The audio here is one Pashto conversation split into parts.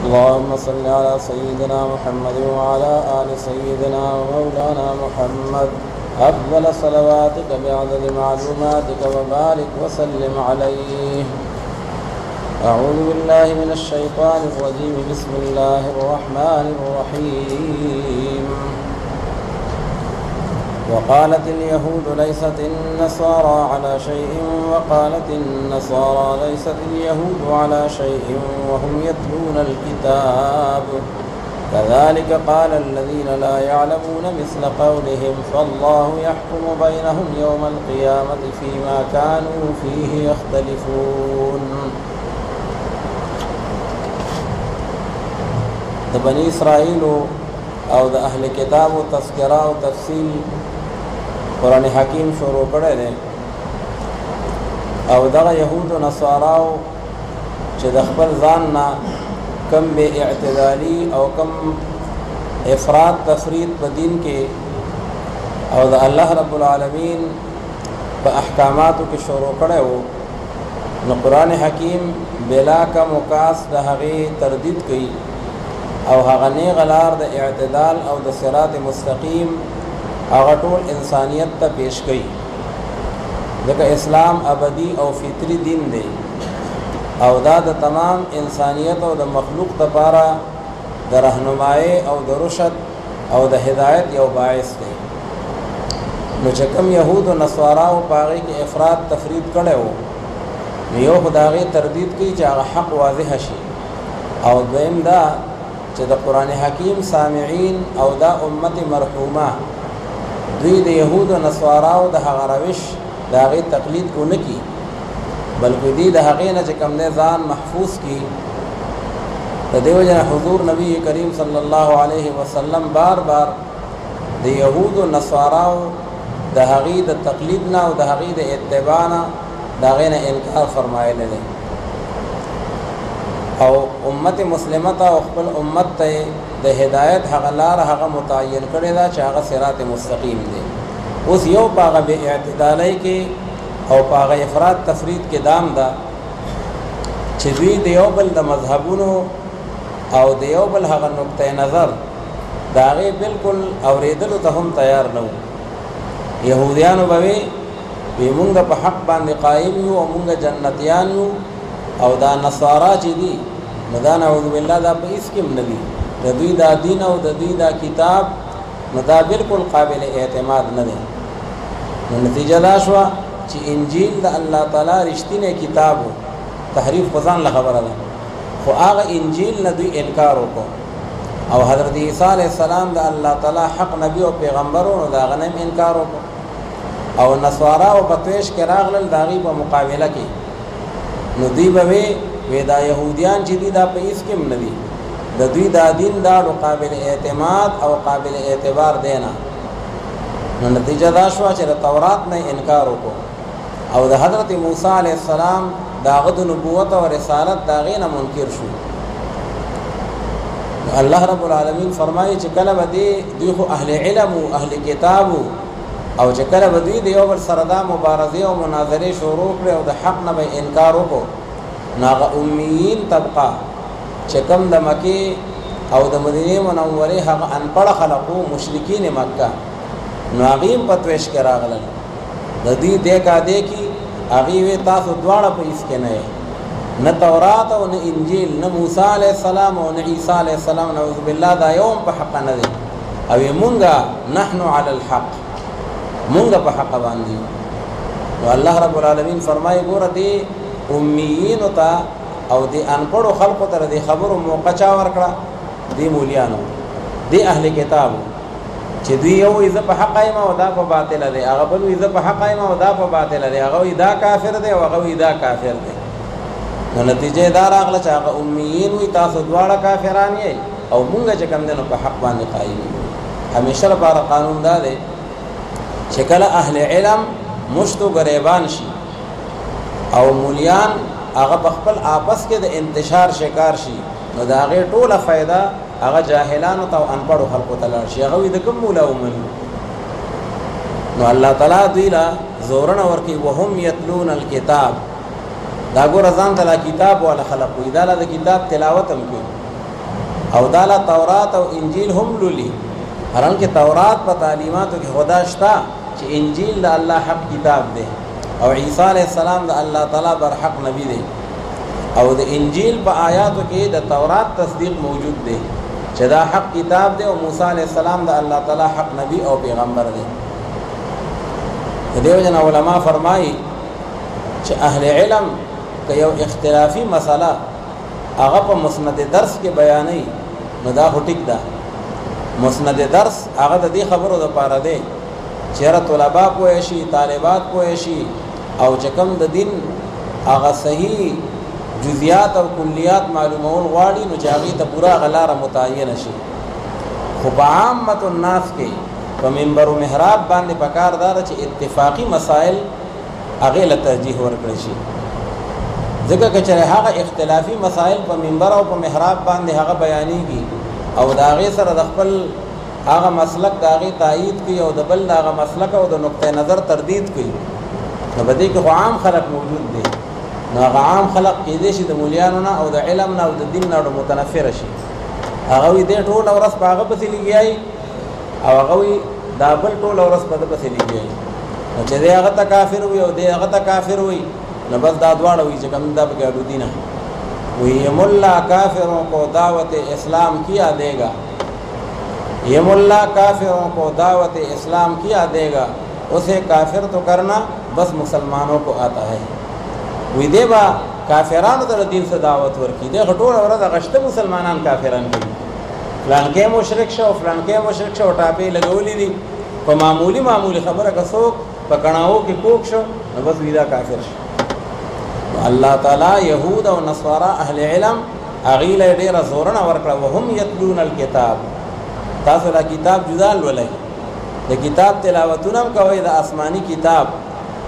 اللهم صل على سيدنا محمد وعلى آل سيدنا ومولانا محمد أفضل صلواتك بعدد معلوماتك وبارك وسلم عليه. أعوذ بالله من الشيطان الرجيم. بسم الله الرحمن الرحيم. وقالت اليهود ليست النصارى على شيء وقالت النصارى ليست اليهود على شيء وهم يتلون الكتاب كذلك قال الذين لا يعلمون مثل قولهم فالله يحكم بينهم يوم القيامة فيما كانوا فيه يختلفون. د بني اسرائیل او د اهل کتاب و تذکرہ و تفصیل قرآن حکیم شروع کړی دی او دغه یهود و نصاراو چې د خپل ځان نه کم بے اعتدالی او کم افراط تفرید په دین کې او د الله رب العالمین په احکاماتو کې شروع کړی وو، نو قرآن حکیم بلا کم وکاس د هغې تردید کوي او هغه نیغ لار د اعتدال او د صراط مستقیم هغه ټول انسانیت ته پیش کوي، ځکه اسلام ابدی او فطری دین دی او دا د تمام انسانیت او د مخلوق لپاره د رهنمایي او د رشد او د هدایت یو باعث دی. نو چې کوم یهود او نصاراو په هغې کې افراط تفرید کړی وو، نو یو خو د هغې تردید کوي چې هغه حق واضح شي، او دویم دا چې د قرآن حکیم سامعین او دا امت مرحومه دوی د یهود و نصاراو د هغه روش د هغې تقلید کو نه کي، بلکې دوی د هغې نه چې کوم دی ځان محفوظ کي. د دې وجه نه حضور نبی کریم صلی الله علیه وسلم بار بار د یهود و نصاراو د هغې د تقلید نه او د هغې د اتباع نه د هغې نه انکار فرمایلی دی، او امت مسلمه ته او خپل امت ته د هدایت هغه لار هغه متعین کړې ده چې هغه صراط مستقیم دی. اوس یو په هغه بې اعتدالۍ کې او په هغه افراط تفرید کې دام ده چې دوی د یو بل د مذهبونو او د یو بل هغه نقطه نظر د هغې بالکل اورېدلو ته هم تیار نه وو. یهودیانو به وی مونږ په حق باندې قایم یو او مونږ جنتیان یو، او دا نصارا چې دي نو دا نعوذ بالله دا په هېڅ کې هم نه دي، د دوی دا دین او د دوی دا کتاب نو دا بالکل قابل اعتماد نه دی. نو نتیجه دا شوه چې انجیل د الله تعالی رښتینی کتاب و، تحریف خو ځان له خبره ده، خو هغه انجیل نه دوی انکار وکړو، او حضرت عیسی علیه السلام د الله تعالی حق نبی او پیغمبر و، نو د هغه نه هم انکار وکړو، او نصارا او بطویش کې راغلل د هغې په مقابله کې، نو دوی به وی دا یهودیان چې دي دا په هېڅ کې هم نه دي، د دوی دا دین دا قابل اعتماد او قابل اعتبار دی نه. نو نتیجه دا شوه چې د تورات نه انکار وکړو، او د حضرت موسی علیه السلام د هغه د نبوت او رسالت د هغې نه منکر شو. الله رب العالمین فرمایي چې کله به دوی خو اهل علم و اهل کتاب و، او چې کله به دوی د یو بل سره دا مبارزې او مناظرې شروع کړې او د حق نه به انکار وکړو، نو هغه امیین طبقه چې کوم د مکې او د مدینې منورې هغه انپړه خلق وو، مشرکین مکه، نو هغې هم په تویش کې راغلل، د دوی دې کادې کې هغې وی تاسو دواړه په هېڅ کې نه یې، نه تورات او نه انجیل، نه موسی علیه السلام او نه عیسی علیه السلام، نعوذ بالله دا یو هم په حق نه دی، او مونږه نحن علی الحق، مونږ په حق باندې. نو الله رب العالمین فرمایي ګوره دې امیینو ته او دې انپړو خلقو ته دې خبرو موقع چا ورکړه؟ دې مولیانو، دې اهل کتابو، چې دوی یو وایي زه په حق یم او دا په باطله دی، هغه بل وایي زه په حق یم او دا په باطله دی، هغه وایي دا کافر دی او هغه وایي دا کافر دی. نو نتیجه دا راغله چې هغه امیین وایي تاسو دواړه کافران یې او مونږ چې کوم دی نو په حق باندې قایم یو. همیشه لپاره قانون دا دی چې کله اهل علم مشت و گریبان شي او مولیان هغه په خپل آپس کې د انتشار شکار شي، نو د هغې ټوله فایده هغه جاهلانو ته او انپړو خلقو ته لاړ شي، هغه وایي د کوم مولا ومنو. نو الله تعالی دوی له زورنه ورکوي وهم یتلون الکتاب، دا ګوره ځان ته لا کتاب والا خلق وي، دا له د کتاب تلاوت هم کوي، او دالا تورات او انجیل هم لولي حالانکه تورات په تعلیماتو کې خدا شتا چې انجیل د الله حق کتاب دی او عیسی علیه السلام د الله تعالی بر حق نبی دی او د انجیل په آیاتو کې د تورات تصدیق موجود دی چې دا حق کتاب دی او موسی علیه السلام د الله تعالی حق نبی او پیغمبر دی. دیو جن علماء فرمایي چې اهل علم که یو اختلافي مسله هغه په مسند درس کې بیانې نو دا هټیک ده. مسند درس هغه د دې خبرو د پاره دی چې را طلبا پوه شي طالبات پوه شي او چې کوم د دین هغه صحیح جزئیات او کلیات معلومول غواړي نو چې هغه ته پورا غلاره متعین شي. خو په عامه الناس کې په منبر او محراب باندې پکاردار چې اتفاقی مسائل هغه له ترجیح ورکړي شي ځکه چې هغه اختلافي مسائل په منبر او په محراب باندې هغه بیانېږي او دا هغه سره د خپل هغه مسلک دا هغه تایید کوي او د بل هغه مسلک او د نقطه نظر تردید کوي نو بده کې عام خلق موجود دي نو هغه عام خلق کې دي چې د مولیانو نه او د علم نه او د دین نه متنفر شي هغه دې ټول ورځ په هغه پسې لګیای او هغه دا بل ټول ورځ په دې پسې لګیای نو چې دې هغه ته کافر وي او دې هغه ته کافر وي نو بس دا دواړه وي چې کوم دا په ګډو دي نه وي مولا کافروں کو دعوت اسلام کیا دے گا یہ مولا کافروں کو دعوت اسلام کیا دے گا اسے کافر تو کرنا بس مسلمانوں کو آتا ہے وی دے با کافرانو ته دین سے دعوت ورکی دے غټور ورته غشته مسلمانان کافران کی فلان کې مشرک شو فلان کې مشرک شو ټاپې لګولې دي په معمولی خبره کسو په کڼاو کې کوک شو نو بس ویدا کافر شو. الله تعالی يهود او نصارا اهل علم اغیل ډیر زورنا ورکړه وهم یتلون الكتاب تاسو لا کتاب جدا ولای د کتاب تلاوتونه کوي د آسمانی کتاب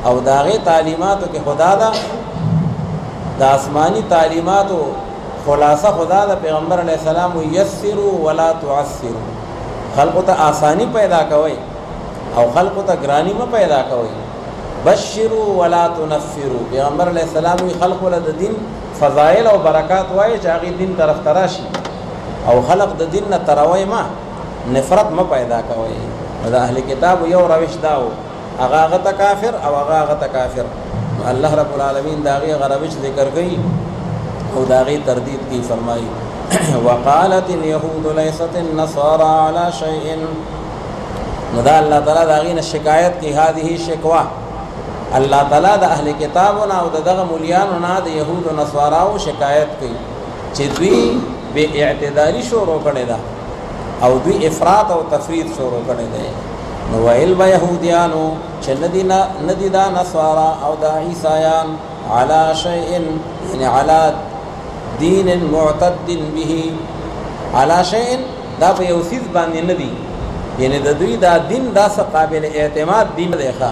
او داغه تعلیماتو کې خدا دا د آسمانی تعلیماتو خلاصه خدا دا پیغمبر علیہ السلام یسروا ولا تعسروا خلق ته آسانی پیدا کوي او خلق ته ګرانی ما پیدا کوي بشروا ولا تنفروا پیغمبر علیہ السلام خلق ول د دین فضائل او برکات وای چې هغه دین طرف تراشي او خلق د دین نه تروي ما نفرت ما پیدا کوي دا اهل کتاب یو روش داو هغه ته کافر او هغه ته کافر الله رب العالمین داغه غروش ذکر کوي او داغه تردید کی فرمایي وقالت اليهود ليست النصارى على شيء مدا الله تعالی داغه شکایت کی هذه شکوا الله تعالی د اهل کتابونو او دغه مولیانو نه د يهود او نصاراو شکایت کوي چې دوی به اعتدالي شروع کړي دا او دوی افراط او تفرید شروع کړي دي نو ویل به يهوديانو چې ندی دا نصارا او دا عیسایان على شيء يعني على دین معتد به على شيء دا په یو څه باندې ندی یعنی د دوی دا دین دا قابل اعتماد دین دی ښا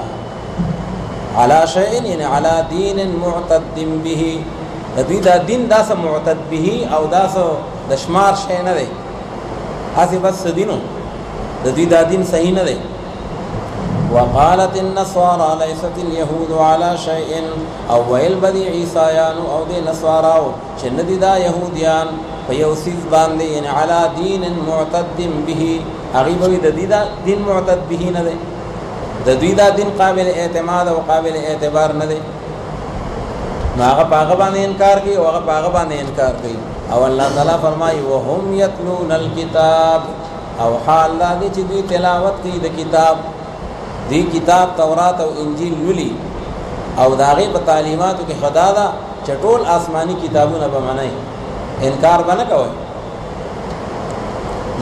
على شيء يعني على دين معتد به دوی دا دین دا معتد به او دا د شمار شي نه دی هڅه بس دینو د دوی دا دین صحیح نه دی. وقالت النصارى ليست اليهود على شيء او ويل بدي عيسایان او د نصاراو چې ندی دا يهوديان په یو څه باندې یعنی على دين معتد به غیبه د دې دا دین معتد به نه دی د دوی دا دین قابل اعتماد او قابل اعتبار نه دی نو هغه پاغه باندې انکار کوي او هغه پاغه باندې انکار کوي او الله تعالی فرمایي وهم يتلون الكتاب او حال دا چې دوی تلاوت کوي د کتاب دی کتاب تورات او انجیل لولي او داغه په تعلیماتو کې خدا دا چټول آسمانی کتابونه به منای انکار بنه کوي.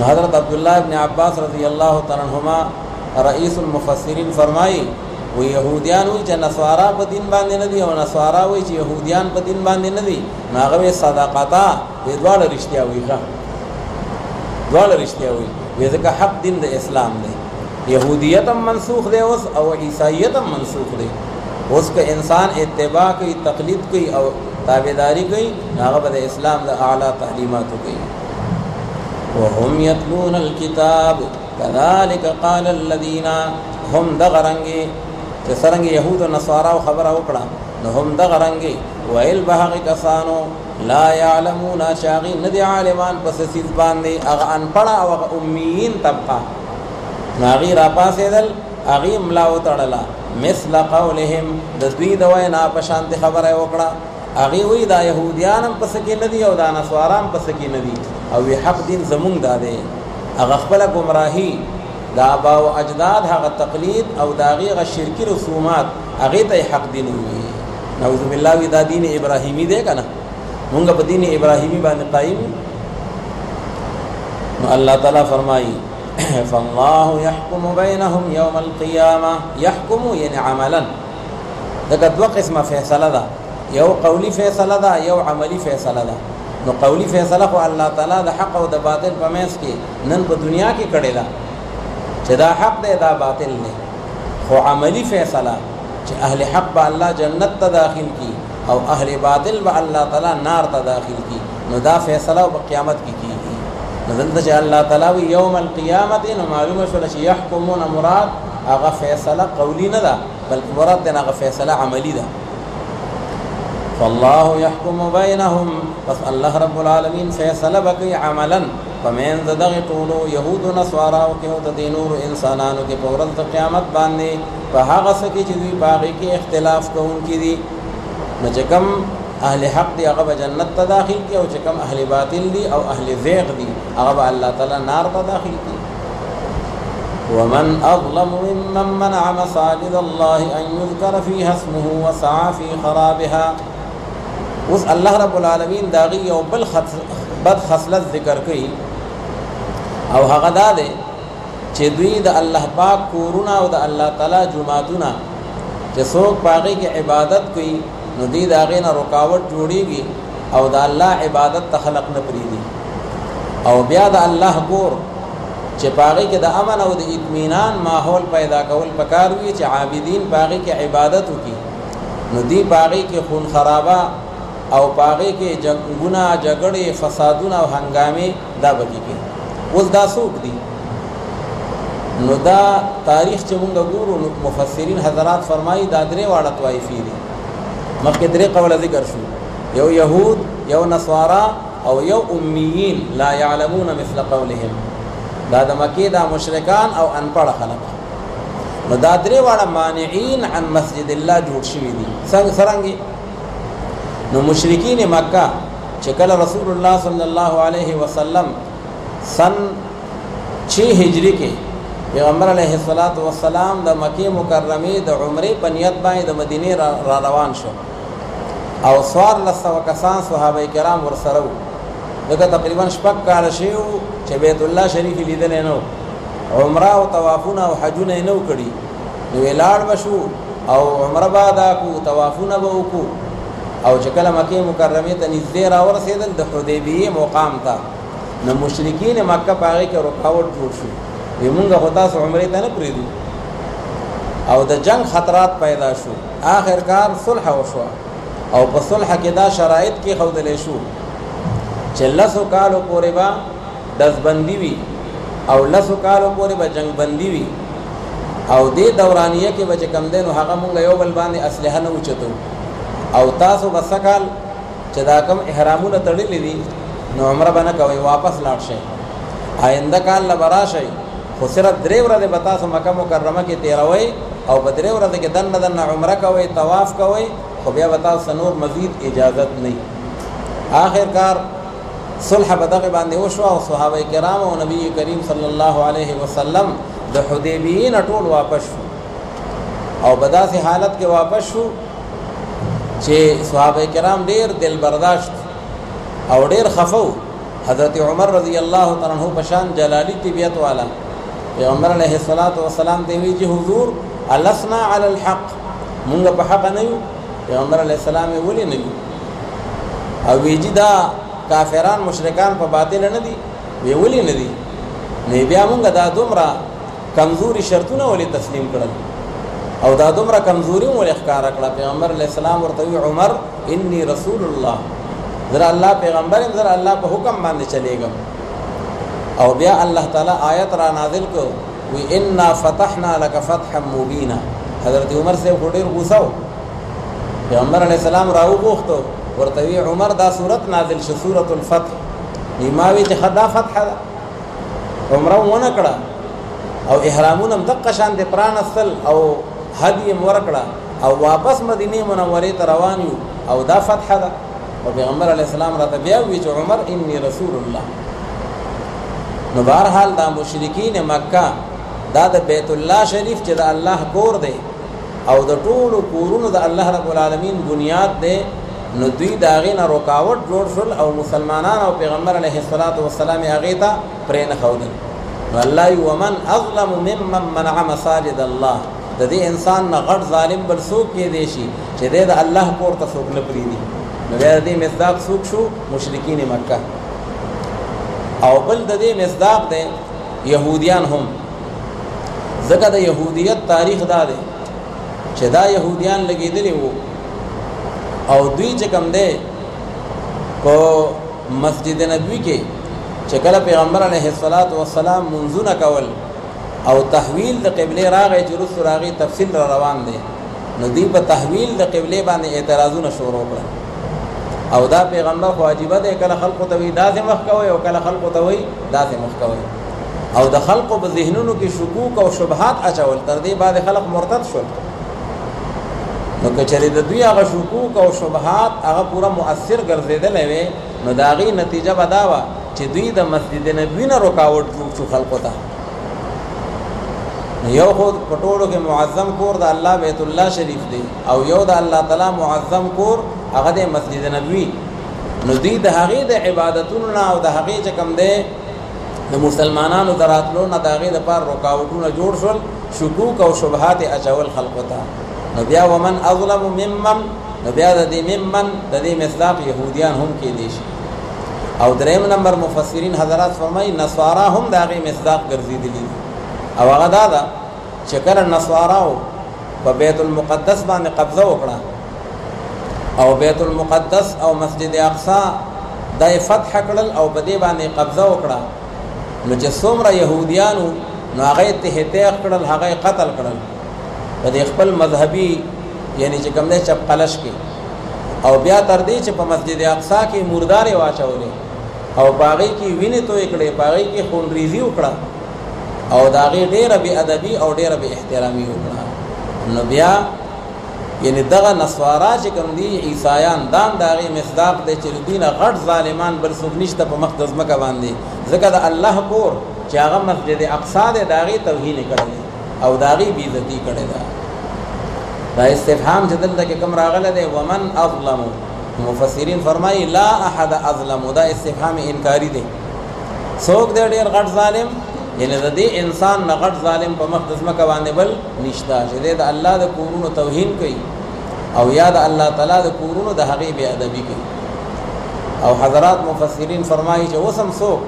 حضرت عبداللہ ابن عباس رضی اللہ تعالی عنہما رئیس المفسرین فرمائی و یهودیان وی چې نصارا په دین باندې نه دي او نصارا وی چې يهودیان په دین باندې نه دي هغه صداقتا په دواړه رښتیا وی ښه دواړه رښتیا وی ځکه حق دین د اسلام دی یهودیت هم منسوخ دی اوس او عیسائیت هم منسوخ دی اوس که انسان اتباع کوي تقلید کوي او تابعداري کوي هغه به د اسلام د اعلی تعلیمات کوي. وهم يتلون الكتاب كذلك قال الذين هم دغرنگي چې سرنګ يهود او نصارا خبره وکړه نو هم دغرنگي ویل بحق کسانو لا یعلمون شاغی ندی عالمان پس سیز باندی اغا انپڑا او اغا امیین طبقہ ناغی را پاسی دل اغی ملاو تڑلا مثل قولهم دسوی دوی ناپشانت خبر وکڑا اغی وی دا یهودیانم پسکی ندی او دا نسوارام پسکی ندی او وی حق دین زمونگ دادے اغا خپل گمراہی دا آبا و اجداد حق تقلید او داغی غا شرکی رسومات اغی تا حق دین ہوئی نعوذ باللہ وی دا دین ابراہیمی دے کنا مونگا پا دین ابراہیمی بانی قائم نو اللہ تعالیٰ فرمائی فاللہ یحکم بینہم یوم القیامہ یحکم یعنی عملا دکا دو قسم فیصلہ دا یو قولی فیصلہ دا یو عملی فیصلہ دا نو قولی فیصلہ خو اللہ تعالیٰ دا حق و دا باطل پمیس کی نن پا دنیا کی کڑی دا چه دا حق دے دا باطل دے خو عملی فیصلہ چه اہل حق با اللہ جنت تا داخل کی او اہل باطل با اللہ تعالیٰ نار تا داخل کی نو دا فیصلہ با قیامت کی نو دلتا چه اللہ تعالیٰ وی یوم القیامت نو معلوم شولا چه یحکمون مراد اغا فیصلہ قولی ندا بلکہ مراد دینا اغا فیصلہ عملی دا فاللہ یحکم بینہم بس اللہ رب العالمین فیصلہ بکی عملا فمین دغ طولو یہود و نسواراو کے ہوتا دینور انسانانو کے پورت قیامت باندے فہاغ سکی چیزوی باقی کے اختلاف کو ان کی دی نو چکم اہل حق دی اغب جنت تا داخل کی او چکم اہل باطل دی او اہل زیغ دی اغب اللہ تعالی نار تا داخل کی ومن اظلم ممن منع مساجد اللہ ان یذکر فیها اسمه وسعى فی خرابها اس اللہ رب العالمین داغی او بد خصلت ذکر کی او هغه دا دے چې دوی د الله پاک کورونه او د الله تعالی جماعتونه چې څوک پاغي کې عبادت کوي نو دی دا غي نه رکاوټ جوړيږي او د الله عبادت تخلق نه پریدي او بیا د الله کور چې پاغي کې د امن او د اطمینان ماحول پیدا کول پکار وي چې عابدین پاغي کې عبادت وکي نو دی پاغي کې خون خرابه او پاغي کې جنگونه جګړې فسادونه او هنګامي دا بکی کې اوس دا څوک دي نو دا تاریخ چې موږ ګورو مفسرین حضرات فرمایي دا درې واړه طوایفي دي مخکې درې قوله ذکر شو یو یهود یو نصارا او یو امیین لا یعلمون مثل قولهم دا د مکې دا مشرکان او انپړ خلک نو دا درې واړه مانعین عن مسجد الله جوړ شوي دي څنګه نو مشرکین مکہ چې کله رسول الله صلی الله علیه وسلم سن 6 هجری کې پیغمبر علیه الصلاۃ والسلام د مکه مکرمه د عمره په نیت باندې د مدینه را روان شو او سوار لسو کسان صحابه کرام ورسره وو دغه تقریبا شپږ کال شیو چې بیت الله شریف لیدل نه عمره او طوافونه او حجونه نه وکړي نو ویلاړ بشو او عمره بادا کو طوافونه به وکړو او چې کله مکه مکرمه ته نږدې راورسېدل د حدیبیه مقام ته نو مشرکین مکه پاغي کې رکاوټ جوړ شو ویمونږه خدا سو عمره ته نه پریدو او د جنگ خطرات پیدا شو آخر کار صلح وشو او په صلح کې دا شرایط کې خودلې شو چې لسو کالو پورې با دزبندی وی او لسو کالو پورې با جنگ بندی وی او دې دورانیه کې بچ کم دینو هغه مونږ یو بل باندې اسلحه نه اوچتو او تاسو بسکال چې دا کم احرامونه تړلې دي نو عمره باندې کوي واپس لاړ شي آینده کال لبرا شي خو صرف درې ورځې به تاسو مکه مکرمه کې تیروي او په درې ورځې کې دنه عمره کوي طواف کوي خو بیا به تاسو نور مزید اجازت نه آخر کار صلح بدغه باندې وشو او صحابه کرام او نبی کریم صلی الله علیه وسلم د حدیبیه نه ټول واپس شو او بداسه حالت کې واپس شو چې صحابه کرام ډیر دل برداشت او ډیر خفو حضرت عمر رضی الله تعالی عنہ پشان جلالی طبیعت والا پیغمبر علیہ الصلوۃ والسلام دی وی چې حضور الاسنا علی الحق مونږ په حق نه یو پیغمبر علیہ السلام ولی نه یو او ویجی دا کافران مشرکان په باطل نه دي وی ولی نه دي نه بیا مونږ دا دومره کمزوري شرطونه ولې تسلیم کړل او دا دومره کمزوري ولې ښکار کړل پیغمبر علیہ السلام ورته عمر انی رسول الله ذرا الله پیغمبر ذرا الله په حکم باندې چلےګم او بیا الله تعالی آیت را نازل کو وی انا فتحنا لك فتحا مبینا حضرت عمر سے ډیر غوسه پیغمبر علیہ السلام راو غوښتو ورته وی عمر دا صورت نازل شو سورۃ الفتح ایماوی چې خدا فتح ده عمره ونه کړه او احرامونه دقه شان د پرانستل او هدی ورکړه او واپس مدینه منوره ته روان یو او دا فتح ده او پیغمبر علیہ السلام راته بیا وی چې عمر انی رسول الله. نو بهرحال دا مشرکین مکه دا د بیت الله شریف چې د الله کور دی او د ټولو کورونو د الله رب العالمین بنیاد دی نو دوی د هغې نه رکاوټ جوړ شول او مسلمانان او پیغمبر علیه الصلاة والسلام هغې ته پرې نه ښودل. نو الله ومن اظلم ممن منع مساجد الله د دې انسان نه غټ ظالم بل څوک کېدی شي چې دی د الله کور ته څوک نه پرېږدي. نو بیا د دې مصداق څوک شو؟ مشرکین مکه. او بل د دې مصداق دی یهودیان هم، ځکه د یهودیت تاریخ دا دی چې دا یهودیان لګېدلي وو او دوی چې کوم دی په مسجد نبوي کې چې کله پیغمبر علیه الصلاة والسلام منځونه کول او تحویل د قبلې راغی چې وروستو راغی تفصیل را روان دی نو دوی په تحویل د قبلې باندې اعتراضونه شروع کړل او دا پیغمبر خو عجیبه دی کله خلقو ته وایي داسې مخ کوئ او کله خلقو ته وایي داسې مخ کوئ او د خلقو په ذهنونو کې شکوک او شبهات اچول تر دې بعد خلق مرتد شول. نو که چېرې د دوی هغه شکوک او شبهات هغه پوره مؤثر ګرځېدلی وی نو د هغې نتیجه به دا وه چې دوی د مسجد نبوي نه رکاوټ جوړ شو خلقو ته. یو خو په ټولو کې معظم کور د الله بیت الله شریف دی او یو د الله تعالی معظم کور هغه د مسجد نبوي. نو دوی د هغې د عبادتونو نه او د هغې چې کوم دی د مسلمانانو د راتلو نه د هغې دپاره رکاوټونه جوړ شول، شکوک او شبهات یې اچول خلقو ته. نو بیا ومن اظلم ممن، نو بیا د دې ممن د دې مصداق یهودیان هم کېدی شي. او دریم نمبر مفسرین حضرات فرمایي نصارا هم د هغې مصداق ګرځېدلي او هغه دا ده چې کله نصاراو په بیت المقدس باندې قبضه وکړه او بیت المقدس او مسجد اقصی دا یې فتح کړل او په دې باندې قبضه وکړه نو چې څومره یهودیانو نو هغه یې تهتیق کړل، هغه یې قتل کړل په دې خپل مذهبي یعنی چې کوم دی چپقلش کې. او بیا تر دې چې په مسجد اقصی کې مردارې واچولې او په هغې کې وینې تویې کړې، په هغې کې خونریزي وکړه او د هغې ډېره بې ادبي او ډېره بې احترامي وکړه. نو بیا یعنی دغه نصوارا چې کوم دي عیسایان دا هم د هغې مصداق دی چې له دوی نه غټ ظالمان بل څوک نشته په مخ د ځمکه باندې، ځکه د الله کور چې هغه مسجد اقصی دی د هغې توهین یې کړی دی او د هغې بېعزتي کړې ده. دا استفهام چې دلته کې کوم راغلی دی ومن اظلم، مفسرین فرمایي لا احد اظلم، دا استفهام انکاري دی. څوک دی ډېر غټ ظالم؟ یعنی د دې انسان نه غټ ظالم په مخ د ځمکه باندې بل نشته چې دی د الله د کورونو توهین کوي او یا د الله تعالی د کورونو د هغې بې ادبي کوي. او حضرات مفسرین فرمایي چې اوس هم څوک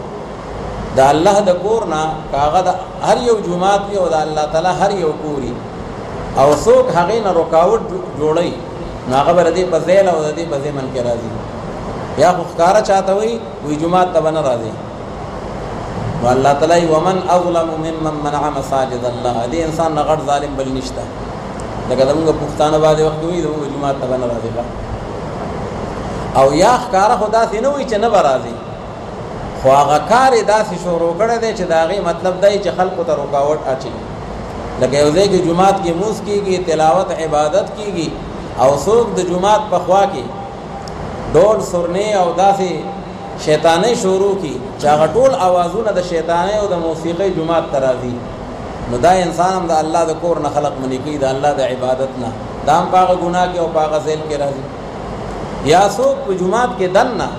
د الله د کور نه که هغه د هر یو جومات وي او د الله تعالی هر یو کور وي او څوک هغې نه رکاوټ جوړوي نو هغه به د دې په ذیل او د دې په ضمن کې راځي. یا خو ښکاره چاته وي جومات ته به نه راځي. نو الله تعالی ومن اظلم ممن منع مساجد الله، دې انسان نه غټ ظالم بل نشته. لکه زمونږ پښتانه بعضې وخت وایي زمونږ جومات ته به نه راځي او یا ښکاره خو داسې نه وایي چې نه به راځي، خو هغه کار یې داسې شروع کړی دی چې د هغې مطلب دی چې خلکو ته رکاوټ اچي. لکه یو ځای کې جومات کې مونځ کېږي، تلاوت عبادت کېږي او څوک د جومات په خوا کې ډول سرنې او داسې شیطانۍ شروع کی چې هغه ټول اوازونه د شیطانۍ او د موسیقۍ جومات ته راځي، نو دا انسان هم د الله د کور نه خلق منې کوي، د الله د عبادت نه، دا هم په هغه ګناه کې او په هغه ذیل کې راځي. یا څوک په جومات کې دننه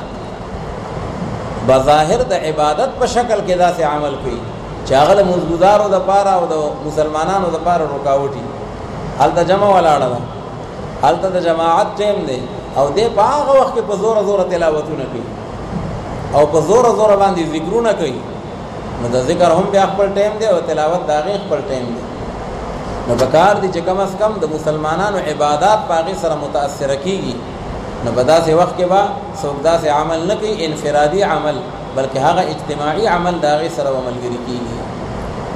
بظاهر د عبادت په شکل کې داسې عمل کوي چې هغه د مزګزارو دپاره او د مسلمانانو دپاره رکاوټي. هلته جمع ولاړه ده، هلته د جماعت ټیم دی او دی په هغه وخت کې په زوره زوره تلاوتونه کوي او په زوره زوره باندې ذکرونه کوي. نو د ذکر هم بیا خپل ټیم دی او تلاوت د هغې خپل ټیم دی. نو پکار دی چې کم از کم د مسلمانانو عبادات په هغې سره متاثره کېږي. نو په داسې وخت کې به څوک داسې عمل نه کوي انفرادي عمل، بلکې هغه اجتماعي عمل د هغې سره به ملګري کېږي.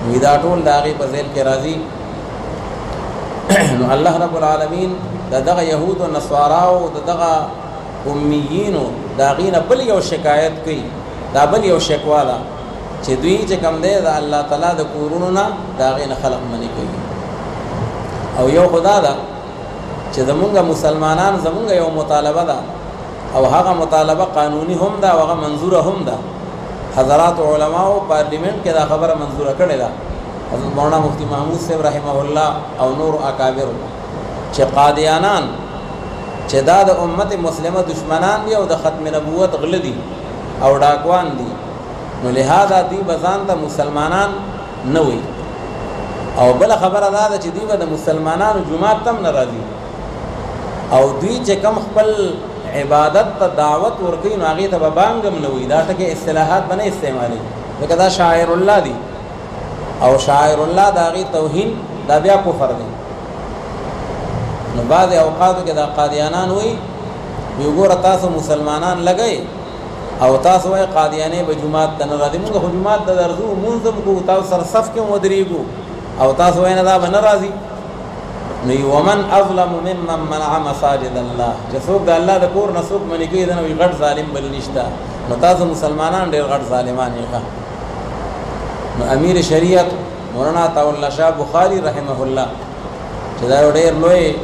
نو دا ټول د هغې په ذیل کې راځي. نو الله رب العالمین دغه يهود او نصاراو دغه امیین دا غینه بل یو شکایت کوي دا بل یو شکوا ده چې دوی چې کوم دی د الله تعالی د کورونو نه دا غینه خلق منی کوي او یو خدا ده چې زمونږ مسلمانان زمونږ یو مطالبه ده او هغه مطالبه قانوني هم ده او هغه منظوره هم ده حضرات علماء او پارلیمنت کې دا خبره منظوره کړې ده حضرت مولانا مفتی محمود صاحب رحمه الله او نور اکابر چې قادیانان چې دا د امت مسلمه دشمنان دي او د ختم نبوت غل دي او ډاکوان دي نو لہذا دی بزان ته مسلمانان نه وي او بل خبره ده چې دی د مسلمانانو جمعه تم ناراضي او دوی چې کم خپل عبادت ته دعوت ورکوي نو هغه ته بانګم نه وي دا ټکي اصطلاحات باندې استعمالي لکه دا شاعر الله دي او شاعر الله دا غي توهین دا بیا کفر دی نو بعض اوقاتو کې دا قادیانان وي یو ګور تاسو مسلمانان لګي او تاسو وايي قادیانې به جمعات ته نه راځي موږ جمعات ته درځو منظم کو تاسو سره صف کې مدریګو او تاسو وايي نه دا به نه راځي نو ومن اظلم ممن منع مساجد الله چې څوک د الله د کور نه څوک منې کوي دا نو غټ ظالم بل نشته نو تاسو مسلمانان ډېر غټ ظالمان یې نو امیر شریعت مولانا عطا الله شاه بخاری رحمه الله چې دا ډېر لوی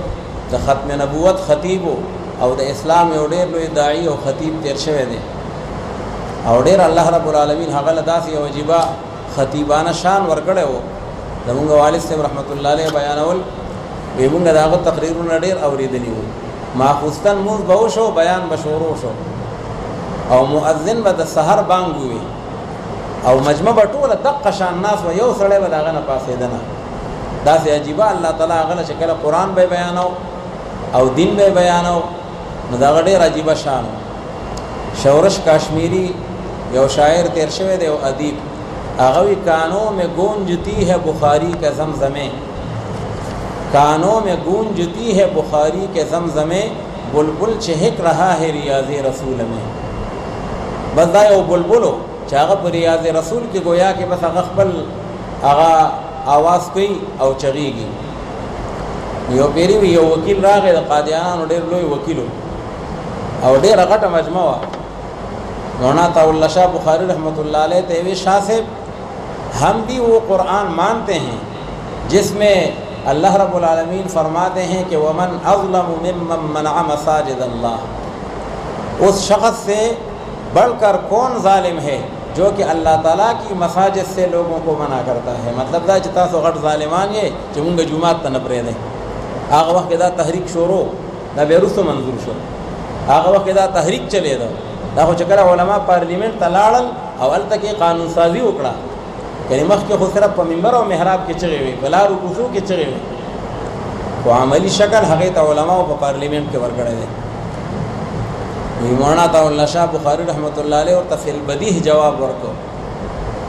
د ختم نبوت خطیب او د اسلام یو ډېر لوی داعی او خطیب تیر شوی دی او ډېر الله رب العالمین هغه له داسې واجبہ خطیبانه شان ورکړی و زمونږ والد صاحب رحمت الله علیه بیانول وی مونږ د هغه تقریرونه ډېر اورېدلي وو ماخوستن مونځ به وشو بیان به شروع شو او مؤذن به د سحر بانګ وي او مجمع به ټوله دقه شان ناس و یو سړی به د هغه نه پاسېده نه داسې عجیبه الله تعالی هغه له چې کله قرآن به بیانو او دین به بیانو نو دا هغه ډېر عجیبه شان شورش کاشمیری یو شاعر تیر شوی دی او ادیب هغه وی کانوں میں گونجتی ہے بخاری کے زمزمیں کانوں میں گونجتی ہے بخاری کے زمزمیں بلبل چہک رہا ہے ریاض رسول میں بس دا یو بلبلو چې هغه په ریاض رسول کې گویا کې بس هغه خپل هغه आवाज کوي او چغيږي یو پیری یو وکیل راغی د قادیانانو ډېر لوی وکیلو او ډېر غټه مجموعه مولانا عطا الله شاه بخاری رحمت الله علیہ ته شاہ صاحب ہم بھی وہ قرآن مانتے ہیں جس میں اللہ رب العالمین فرماتے ہیں کہ ومن اظلم ممن منع مساجد اللہ اس شخص سے بڑھ کر کون ظالم ہے جو کہ اللہ تعالیٰ کی مساجد سے لوگوں کو منع کرتا ہے مطلب دا چې تاسو غټ ظالمان یې چې مونږ جمعات ته نه پرېږدئ هغه وخت دا تحریک شروع دا بیا وروسته منظور شو هغه وخت دا تحریک چلېده دا خو چې کله علما پارلیمنت ته لاړل او هلته کې قانون سازي وکړه یعنې مخکې خو صرف په منبر او محراب کې چغې وي په لارو کوڅو کې چغې وي خو عملي شکل هغې ته علماو په پارلیمنت کې ورکړی دی مولانا عطا الله شاه بخاری رحمت الله علیہ اور تفصیل بدیح جواب ورکو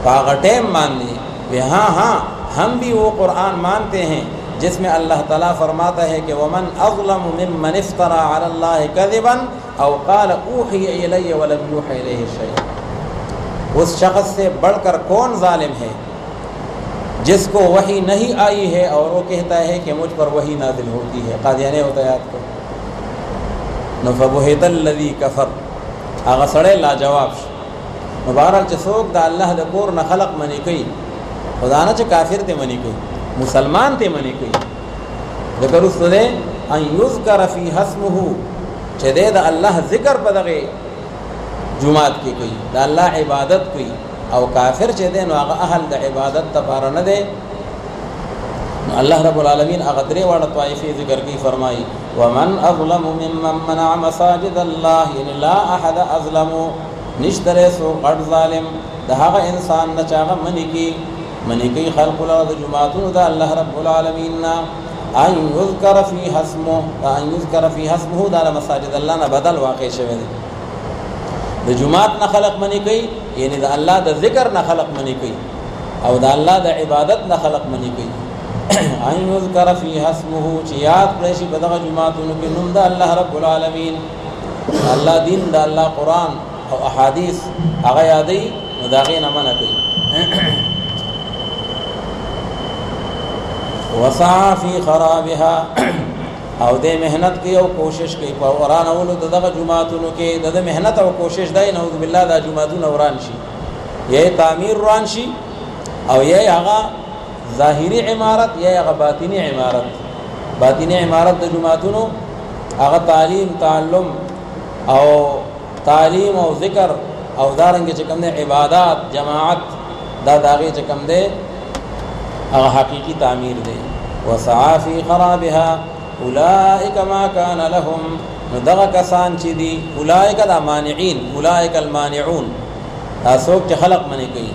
پاغ ٹیم مان لی وی ہاں ہاں ہم بھی وہ قرآن مانتے ہیں جس میں اللہ تعالیٰ فرماتا ہے کہ ومن اظلم ممن افترى علی اللہ کذبا او قال اوحی الی ولم یوحی الیہ شیء اس شخص سے بڑھ کر کون ظالم ہے جس کو وحی نہیں آئی ہے اور وہ کہتا ہے کہ مجھ پر وحی نازل ہوتی ہے قادیانے ہوتا ہے آپ کو نو فبهت الذي كفر هغه سړی لا جواب شو نو بهرحال چې څوک د الله د کور نه خلق منی کوي خدا نه چې کافر ته منی کوي مسلمان ته منی کوي ذکر سره ان یذکر فی اسمه چې د الله ذکر په دغه جمعات کې کوي د الله عبادت کوي او کافر چې دی نو هغه اهل د عبادت لپاره نه دی اللہ رب العالمین اغدرے والا طائفی ذکر کی فرمائی ومن اظلم ممن منع مساجد اللہ یعنی لا احد اظلم نشترے سو قد ظالم دہاغ انسان نچاغ منی کی خلق الارض جماعتون دا اللہ رب العالمین ان یذکر فی حسمه دا مساجد اللہ نا بدل واقع شوه دی دا جماعت نا خلق منی کی یعنی دا اللہ دا ذکر نا خلق منی کی او دا اللہ دا عبادت نا خلق منی کی ان یذکر فی اسمه چې یاد کړی شي په دغه جماعتونو کې نوم د الله رب العالمین الله دین د الله قرآن او احادیث هغه یادوي نو د هغې نه منع کوي وسعى فی خرابها او دې مهنت کوي او کوشش کوي په وران اولو دغه جماعتونو کې د مهنت او کوشش دای نعوذ بالله د جماعتونو وران شي یې تعمیر وران شي او یې هغه ظاهری عمارت یې هغه باطینی عمارت د جماعتونو هغه تعلیم او تعلیم او ذکر او دارنګ چې کوم نه عبادت جماعت دا داغه چې کوم ده هغه حقيقي تعمیر دی وسعى في خرابها اولئك ما كان لهم ندغه کسان چې دي اولئک المانعين اولئک المانعون تاسو چې خلق منی کوي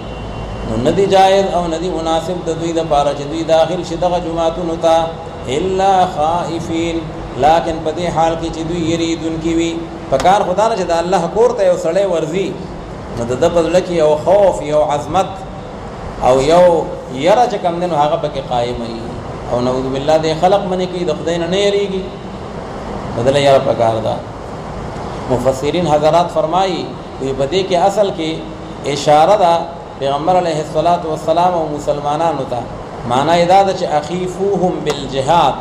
نو ندي جائز او ندي مناسب د دوی د پاره چې دوی داخل شي دغه جماعتونو ته الا خائفين لكن په دې حال کې چې دوی یریدون کی وي پکار خدا نه چې د الله کور ته یو سړی ورزي نو د بدل کې یو خوف یو عظمت او یو یره چې کوم دنو هغه پکې قائم وي او نعوذ بالله دې خلق منی کوي د خدای نه یریږي بدل یره پکار دا مفسرین حضرات فرمایي وی بدی کې اصل کې اشاره ده پیغمبر علیه الصلاۃ والسلام او مسلمانانو ته معنی دا ده چې اخیفوهم بالجهاد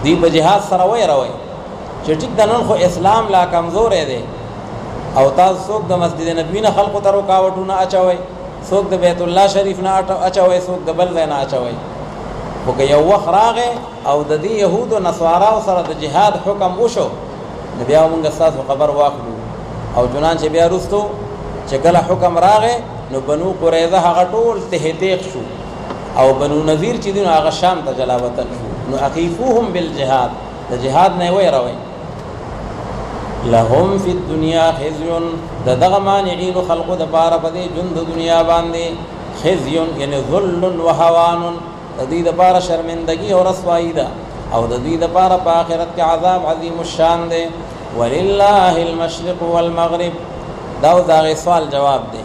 دی په جهاد سره وایروي چې ټیک د نن خو اسلام لا کمزور دی او تاسو څوک د مسجد نبوي نه خلق ته رکاوټونه اچوي څوک د بیت الله شریف نه اچوي څوک د بل ځای نه اچوي خو که یو وخت راغی او د دې يهود او نصارا سره د جهاد حکم وشو نبي موږ تاسو خبر واخلو او جنان چې بیا رستو چې کله حکم راغی نو بنو قریظه هغه ټول تهتیق شو او بنو نذیر چې دین هغه شام ته جلا وطن شو نو اخیفوهم بالجهاد د جهاد نه وایروي لهم فی الدنیا خزي دغه مانعين خلق د بار په دې ژوند دنیا باندې خزي یعنی ذل و هوان د دې د بار شرمندگی او رسوایی ده او د دې د بار په آخرت کې عذاب عظیم الشان ده ولله المشرق والمغرب دا سوال جواب ده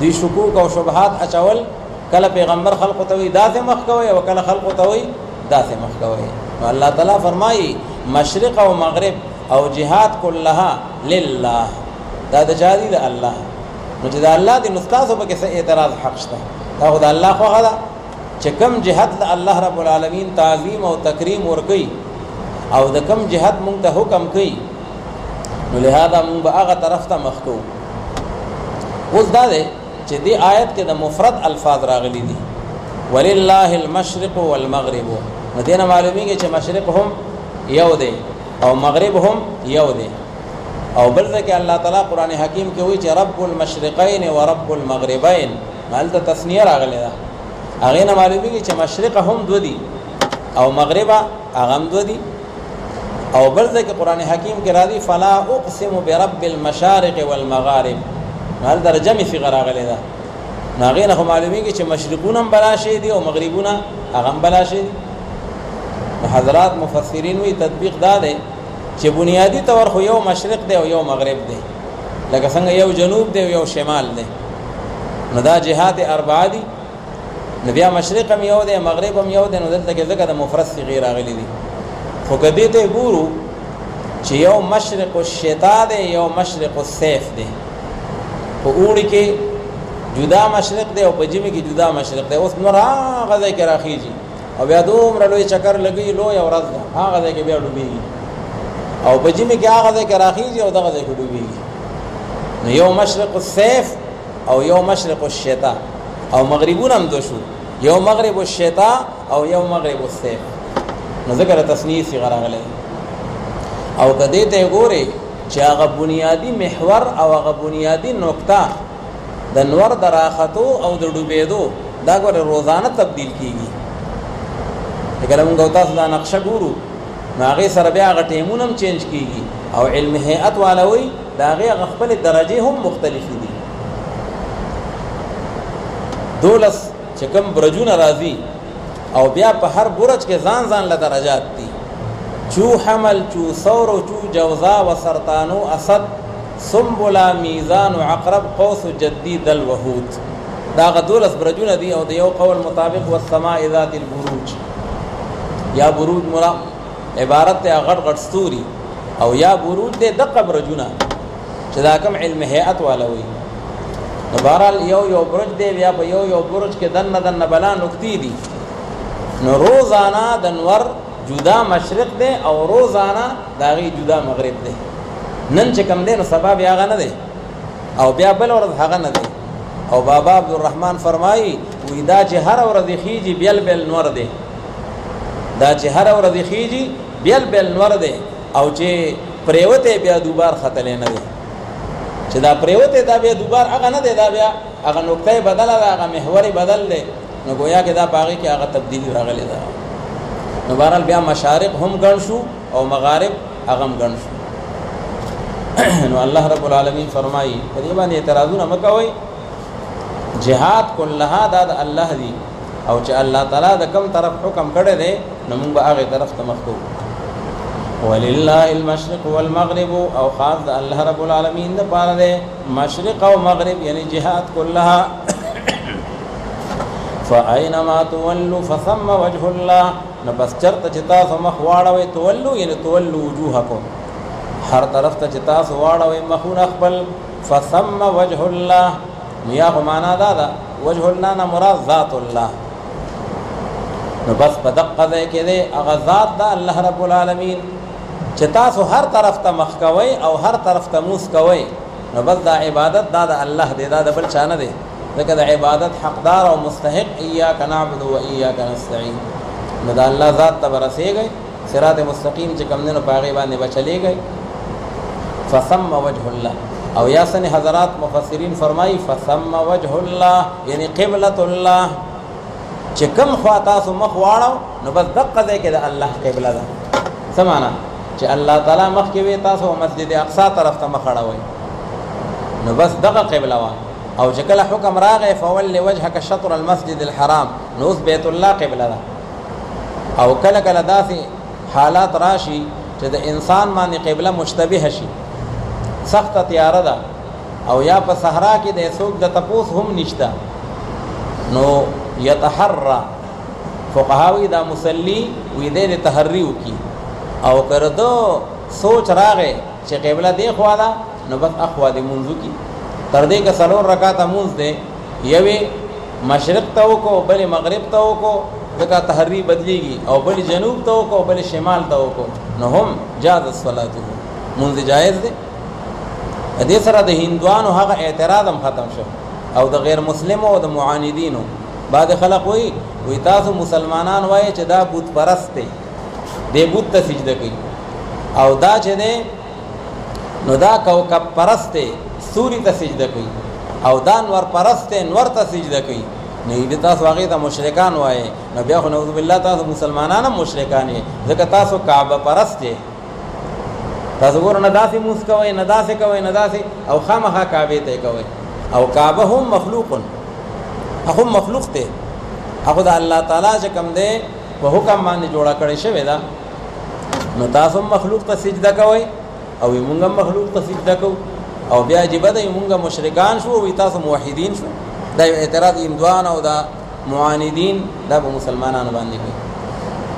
دی شکوک او شبهات اچول کله پیغمبر خلق ته وی داسه مخ کوي او کله خلق ته وی داسه مخ کوي نو الله تعالی فرمایي مشرق او مغرب او جهاد كلها لله دا د جادي د الله نو چې د الله د نستاسو په کې اعتراض حق شته دا خدای الله خو غدا چې کم جهاد د الله رب العالمین تعظیم او تکریم ورکي او د کم جهاد مونږ ته حکم کوي نو لہذا مونږ به هغه طرف ته مخ کوو اوس دا ده چې دې آیت کې د مفرد الفاظ راغلي دي ولله المشرق والمغرب نو دینه معلومیږي چې مشرق هم یو دی او مغرب هم یو دی او بل ځکه الله تعالی قران حکیم کې وایي چې رب المشرقین و رب المغربین مالته تسنیه راغلی ده هغه نه معلومیږي چې مشرق هم دو دي او مغرب هغه هم دو دي او بل ځکه قران حکیم کې راځي فلا اقسم برب المشارق والمغارب مال درجه می فی غراغلی ده هغه نه معلومیږي چې مشرقونه هم بلا شي دي او مغربونه هغه هم بلا شي دي حضرات مفسرین وی تطبیق دا ده چې بنیادی طور خو یو مشرق دی او یو مغرب دی لکه څنګه یو جنوب دی او یو شمال دی نو دا جهات اربعه دي نو بیا مشرق هم یو دی مغرب هم یو دی نو دلته کې ځکه د مفرد صيغه راغلي دي خو کدی ته ګورو چې یو مشرق الشتاء دی یو مشرق الصيف دی په اوړي کې جدا مشرق دی او په ژمي کې جدا مشرق دی اوس نور هغه ځای کې راخیږي او بیا دومره لوی چکر لګي لوی ورځ ده هغه ځای کې بیا ډوبېږي او په ژمي کې هغه ځای کې راخیږي او دغه ځای کې ډوبېږي نو یو مشرق الصيف او یو مشرق الشتاء او مغربون هم دو شو یو مغرب الشتاء او یو مغرب الصيف نو ذکر تسنیه صيغه راغلي او کدی ته ګوري چې هغه بنیادی محور او هغه بنیادی نقطه د نور دراختو او د ډوبېدو دا ګوره روزانه تبدیل کیږي کله موږ تاسو دا نقشه ګورو نو هغه سره بیا هغه ټیمونه هم چینج کیږي او علم هيئت والوي دا هغه خپل درجه هم مختلف دي دولس چې کوم برجونه راځي او بیا په هر برج کې ځان ځان له درجات دي چو حمل چو ثور چو جوزا و سرطانو اسد سنبلا میزان و عقرب قوس جدید الوحود دا غدولس برجونه دي او د یو قول مطابق والسماء ذات البروج یا بروج مرا عبارت ته غټ غټ ستوري او یا بروج د دقه برجونه چې دا کوم علم هيئت والوي بهرحال یو برج دی بیا په یو برج کې دنه بلا نقطې دي نو روزانه د نور جدا مشرق دی او روزانه داغي جدا مغرب دی. نن چې کم دی نو سبا بیا هغه نه دی او بیا بل ورځ هغه نه دی. او بابا عبدالرحمن فرمایي وی دا چې هر ورځ خيږي بیل بیل نور دی، دا چې هر ورځ خيږي بیل بیل نور دی او چې پریوته بیا دوبار ختلې نه دی، چې دا پریوته دا بیا دوبار هغه نه دی، دا بیا هغه نقطه بدله ده، هغه محور بدل دی، نو گویا کې دا باغی کې هغه تبدیلی راغلی ده. نو بهرحال بیا مشارق هم ګڼ شو او مغارب هغه هم ګڼ شو. نو الله رب العالمین فرمایي په دې باندې اعتراضونه مکوئ، جهاد کلها دا د الله دی او چې الله تعالی د کوم طرف حکم کړی دی نو موږ به هغه طرف ته مخ کوو. ولله المشرق والمغرب او خاص د الله رب العالمین د پاره دی مشرق او مغرب یعنی جهاد کلها. فاینما تولوا فثم وجه الله، نو بس چرته چې تاسو مخ واړوي تولوا یعنی تولوا وجوهکم، هر طرف ته چې تاسو واړوي مخونه خپل فثم وجه الله، یا خو معنا دا ده وجه الله نه مراد ذات الله. نو بس په دقه ځای کې دی هغه ذات ده الله رب العالمین چې تاسو هر طرف ته مخ کوئ او هر طرف ته موس کوئ، نو بس دا عبادت دا د الله دی، دا د بل چا نه دی، ځکه د عبادت حقدار او مستحق ایاک نعبد و ایاک نستعین. نو دا الله ذات ته برسېږئ، صراط مستقیم چې کوم دی نو په هغې باندې به چلېږئ. فثم وجه الله او یا سن حضرات مفسرین فرمایي فثم وجه الله یعنی قبلة الله، چې کوم خوا تاسو مخ واړو نو بس دقه ځای کې د الله قبله ده. څه معنا چې الله تعالی مخ کې وي تاسو مسجد اقصی طرف ته مخ اړوئ نو بس دغه قبله وه، او چې کله حکم راغی فول وجهک شطر المسجد الحرام نو اوس بیت الله قبله ده. او کله کله داسې حالات راشي چې د انسان باندې قبله مشتبه شي، سخت تیاره ده او یا په صحرا کې د څوک د تپوس هم نشته، نو یتحرى فقهاوی دا مسلی وی دې تحری وکي او کردو سوچ راغې چې قبله دی خوا ده نو بس اخوا دې منځو کی تر دې که څلور رکعاته مونځ دی یوې مشرق ته وکړو بلې مغرب ته وکړو ځکه تحری بدلیږي، او بلې جنوب ته وکړو بلې شمال ته وکړو نو هم جاز الصلاة مونځ جایز دی. دې سره د هندوانو هغه اعتراض هم ختم شو او د غیر مسلمو او د معاندینو. بعد خلق وی تاسو مسلمانان وایي چې دا بت پرست دی، دې بت ته سجده کوي، او دا چې دی نو دا کوكب پرست دی سوري ته سجده کوي، او دا نور پرست دی نور ته سجده کوي، نو دې تاسو هغه ته مشرکان وایي. نو بیا خو نعوذ بالله تاسو مسلمانان هم مشرکان یې، ځکه تاسو کعبه پرست دی. تاسو ګورئ نه داسې موس کوئ نه داسې کوئ نه داسې، او خامخا کعبې ته کوئ، او کعبه هم مخلوق، هغه مخلوق دی، هغه د الله تعالی چې کوم دی په حکم باندې جوړه کړی شوی ده، نو تاسو مخلوق ته سجده کوئ او موږ هم مخلوق ته سجده کوو، او بیا عجیب ده موږ مشرکان شو او تاسو موحدین شو. دا اعتراض هندوان او دا معاندین دا په مسلمانانو باندې کوي.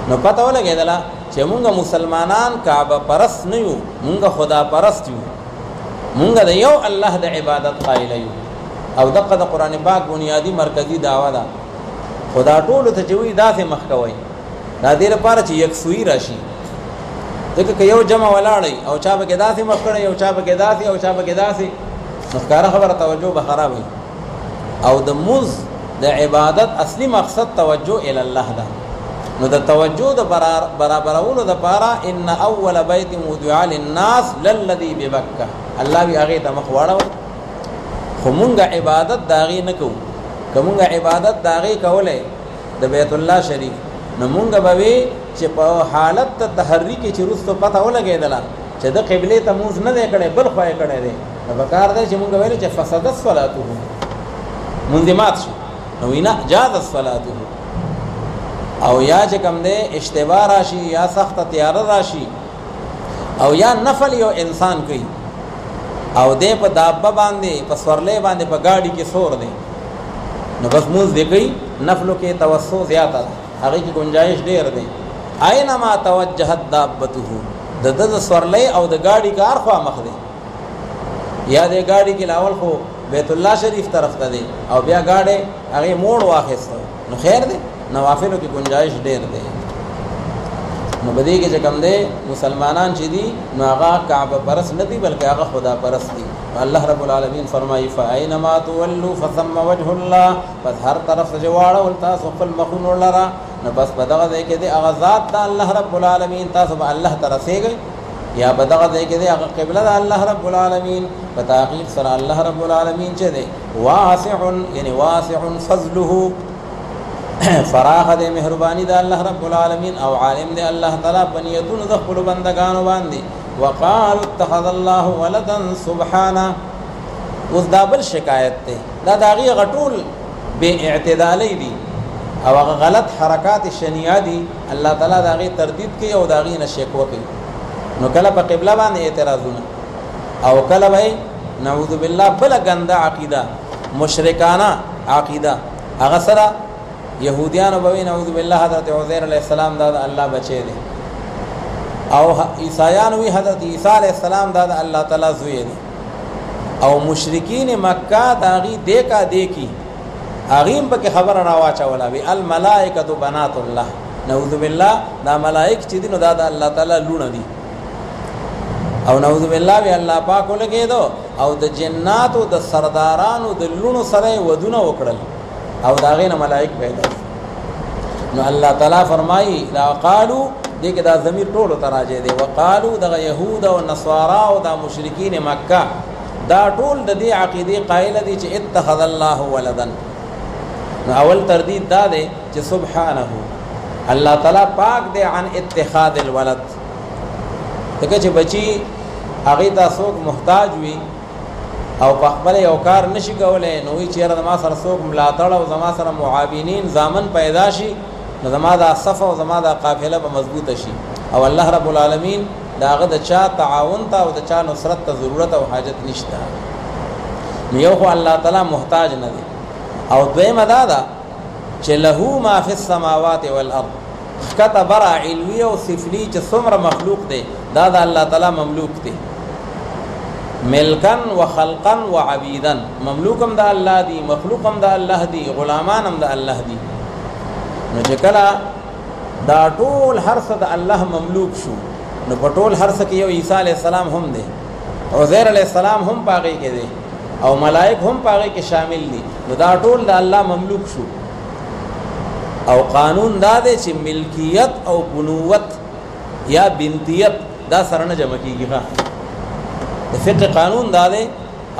نو پته ولګېدله چې موږ مسلمانان کعبه پرست نه یو، موږ خدا پرست یو، موږ د یو الله د عبادت قایل یو، او دغه د قرآن پاک بنیادی مرکزی دعوه ده. خدا ټولو ته چې وایي داسې مخ کوئ، دا دې لپاره چې یکسویي راشي، ځکه که یو جمع ولاړئ او چا پکې داسې مخ کړی او چا پکې داسې او چا پکې داسې، نو ښکاره خبره توجه به خراب وي. او د مونځ د عبادت اصلي مقصد توجه الی الله ده، نو د توجه د برابرولو دپاره ان اول بیت وضع للناس للذي ببکه، الله وی هغې ته مخ واړوئ. خو مونږ عبادت د هغې نه کوو، که مونږ عبادت د هغې کولی د بیت الله شریف، نو مونږ به وی چې په حالت د تحري کې چې وروستو پته ولګېدله چې د قبلې ته مونځ نه دی کړی بل خوا یې کړی دی، نو پکار دی چې مونږ ویلو چې فسدت صلاته مونځ یې مات شو، نو وی نه جازت صلاته. او یا چې کوم دی اشتباه راشي یا سخته تیاره راشي او یا نفل یو انسان کوي او دی په دابه باندې په سورلۍ باندې په ګاډي کې سور دی، نو بس مونځ دی کوي. نفلو کې توسع زیاته ده، هغې کې گنجایش ډېر دی. اینما توجهت دابته، د ده د سورلۍ او د ګاډي کار خوا مخ دی، یا د ګاډي کې لاول خو بیت الله شریف طرف ته دی او بیا ګاډی هغې موړ واخیسته، نو خیر دی، نوافلو کې گنجایش ډېر دی. نو بدی کې چې کوم دی مسلمانان چې دي نو هغه کعبه پرست نه دي بلکې هغه خدا پرست دي. الله رب العالمین فرمایي فاینما تولوا فثم وجه الله، پس هر طرف جواړه ول تاسو خپل مخون ولرا نو بس بدغه دی کې دی هغه ذات د الله رب العالمین تاسو به الله ترسيږي یا بدغه دی کې دی هغه قبله د الله رب العالمین په تحقیق سره الله رب العالمین چې دی واسع یعنی واسع فضله فراخ دے مہربانی دا اللہ رب العالمین او عالم دے اللہ تعالی بنیتون دا خپل بندگانو باندې. وقالوا اتخذ الله ولدا سبحانه، اوس دا بل شکایت ته دا داغي غټول بے اعتدالی دی او غلط حرکات شنیعه دی، الله تعالی داغي تردید کوي او داغي نشکوه کوي. نو کله په قبله باندې اعتراضونه او کله وای نعوذ بالله بل غنده عقیده مشرکانه عقیده هغه سره یهودیان وبوي نعوذ بالله حضرت عزیر علیہ السلام دا الله بچی دی او عیسایان وی حضرت عیسی علیہ السلام دا الله تعالی زوی دی او مشرکین مکه داغي دیکا دیکی اغیم په خبر راواچا ولا وی الملائکه بنات الله نعوذ بالله دا ملائک چې دین دا الله تعالی لونه دي او نعوذ بالله وی الله پاک ولګي دو او د جنات او د سردارانو د لونو سره ودونه وکړل او داغه نه ملائک پیدا. نو الله تعالی فرمایي لا قالو دې کې دا ضمیر ټولو تراجه دی وقالو د يهود او نصارا او د مشرکین مکه دا ټول د دې عقیده قائل دي چې اتخذ الله ولدا. نو اول تردید دا دی چې سبحانه الله تعالی پاک دی عن اتخاذ الولد، دغه چې بچي هغه تاسو محتاج وي او په خپل یو کار نشي کولای نو وی چیرې د ما سره څوک ملاتړ او زما سره معاونین زامن پیدا شي نو زما د صف او زما د قافله به مضبوطه شي او الله رب العالمین داغه د چا تعاون ته او د چا نصرت ته ضرورت او حاجت نشته. نو یو خو الله تعالی محتاج نه دی او دویمه دا ده چې له ما فی السماوات والارض کته برا علوی او سفلی چې څومره مخلوق دی دا د الله تعالی مملوک دی ملکن و خلقن و عبیدن، مملوکم دا الله دی مخلوقم دا الله دی غلامانم دا الله دی. نو چې کله دا ټول هر څه د الله مملوک شو نو په ټول هر څه کې یو عیسی علی السلام هم دی عزیر علی السلام هم پاغي کې دی او ملائک هم پاغي کې شامل دي. نو دا ټول د الله مملوک شو او قانون دا دی چې ملکیت او بنوت یا بنتیت دا سره نه جمع کیږي. د فقه قانون دا دی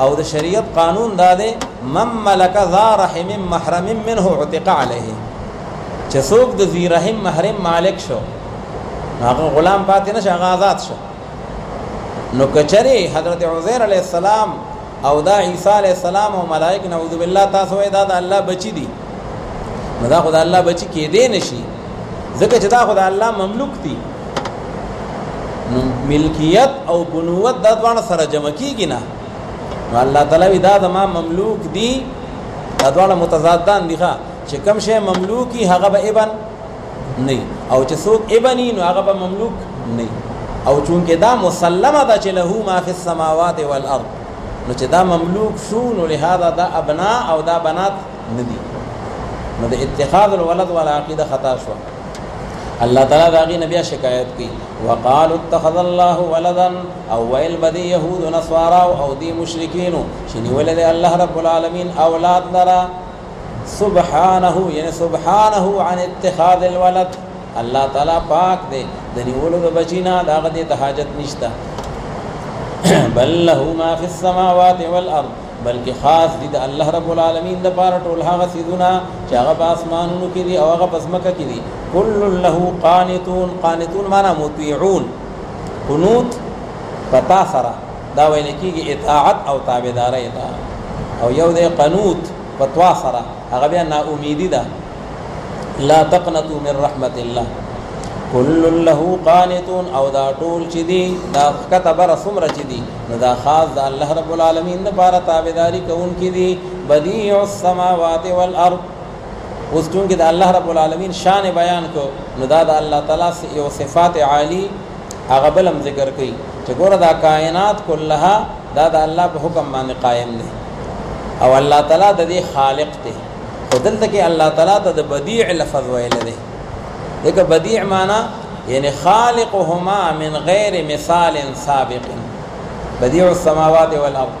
او د شریعت قانون دا دی من ملک ذا رحم محرم منه عتق علیه، چې څوک د ذی رحم محرم مالک شو هغه غلام پاتې نشه هغه آزاد شو. نو کچری حضرت عزیر علیہ السلام او دا عیسی علیہ السلام او ملائک نعوذ بالله تاسو وای دا د الله بچی دي نو دا خدای الله بچی کې دی نشي ځکه چې دا خدای الله مملوک دي. نو ملکیت او بنوت دا دوانه سره جمع کیږي نه. نو الله تعالی دا د ما مملوک دي دا دوانه متضادان دي چې کوم شی مملوکی هغه به ابن نه او چې څوک ابنی نو هغه به مملوک نه او چونکه دا مسلمه ده چې له ما فی السماوات والارض نو چې دا مملوک شو نو لهذا دا ابناء او دا بنات ندي. نو د اتخاذ الولد ولا عقیده خطا شو. الله تعالی داغي نبی شکایت کی وقالوا اتخذ الله ولدا او ویل بدی یهود و نصارا او دی مشرکین شنی ولد الله رب العالمین اولاد لرا سبحانه یعنی سبحانه عن اتخاذ الولد، الله تعالی پاک دے دنی ولد بچینا داغه دې حاجت نشتا. بل له ما فی السماوات والارض، بلکہ خاص دي د الله رب العالمین د پاره ټول هغه سيزونه چې هغه په اسمانونو کې دي او هغه په ځمکه کې دي. كل له قانتون، قانتون معنا مطيعون، قنوت پتا سره دا ویل کېږي اطاعت او تابعداري ده او یو دی قنوت پتوا سره هغه بیا نا امیدی ده. لا تقنطوا من رحمت الله كل له قانتون او دا ټول چې دي دا کتبر سمره چې دي نو دا خاص د الله رب العالمین لپاره تابعداري کوونکي دي. بديع السماوات والارض، اوس چونکې د الله رب العالمین شان بیان کو نو دا د الله تعالی یو صفات عالی هغه بلم ذکر کوي چې ګوره دا کائنات كلها دا د الله په حکم باندې قائم دي او الله تعالی د دې خالق دی. خو دلته کې الله تعالی ته د بدیع لفظ ویل دی. دغه بدیع معنا یعنی خالقهما من غیر مثال سابق بدیع السماوات والارض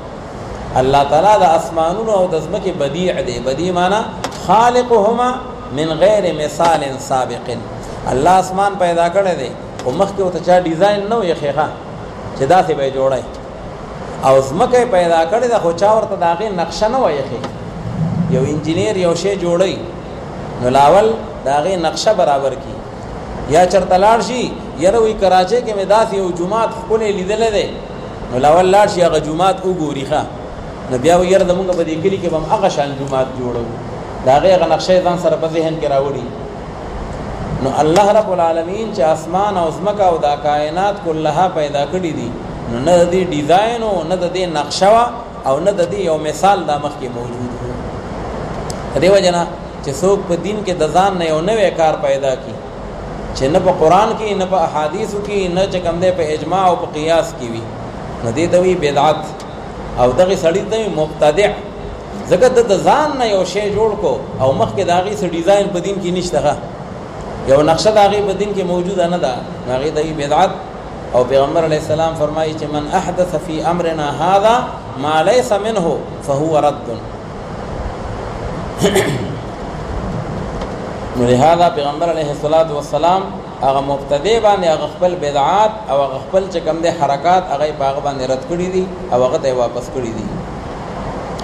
الله تعالی د اسمانونو او د ځمکې بدیع دی بدیع معنی خالقهما من غیر مثال سابق الله اسمان پیدا کړی دی او مخکې ورته چا ډیزاین نه وي ښیښه چې داسې به یې جوړی او ځمکه پیدا کړې ده خو چا ورته د هغې نقشه نه وي ایښې یو انجینیر یو شی جوړوي نو لاول د هغې نقشه برابر کړي یا چېرته لاړ شي یاره وایي کراچۍ کې مې داسې یو جومات ښکلی لیدلی دی نو لاول لاړ شي هغه جومات وګوري ښه نو بیا وایي یاره زمونږ په دې کلي کې به هم هغه شان جومات جوړوو د هغې هغه نقشه یې ځان سره په ذهن کې راوړي نو الله رب العالمین چې اسمان او ځمکه او دا کائنات کلها پیدا کړي دي نو نه د دې ډیزاین او نه د دې نقشه او نه د دې یو مثال دا مخکې موجود و د دې وجه نه چې څوک په دین کې د ځان نه یو نوی کار پیدا کړي چې نه په قرآن کې نه په احادیثو کې نه چې کوم دی په اجماع او په قیاس کې وي نو دې ته وایي بدعت او دغه سړي ته وایي مبتدع ځکه د ځان نه یو شی جوړ کو او مخکې د هغې څه ډیزاین په دین کې نشته یو نقشه د هغې په دین کې موجوده نه ده نو هغې ته وایي بدعت او پیغمبر علیہ السلام فرمایي چې من احدث فی امرنا هذا ما ليس منه فهو رد نو لهذا پیغمبر علیہ الصلوۃ والسلام هغه مبتدی باندې هغه خپل بدعات او هغه خپل چې کوم د حرکات هغه په هغه باندې رد کړی دي او هغه ته واپس کړی دي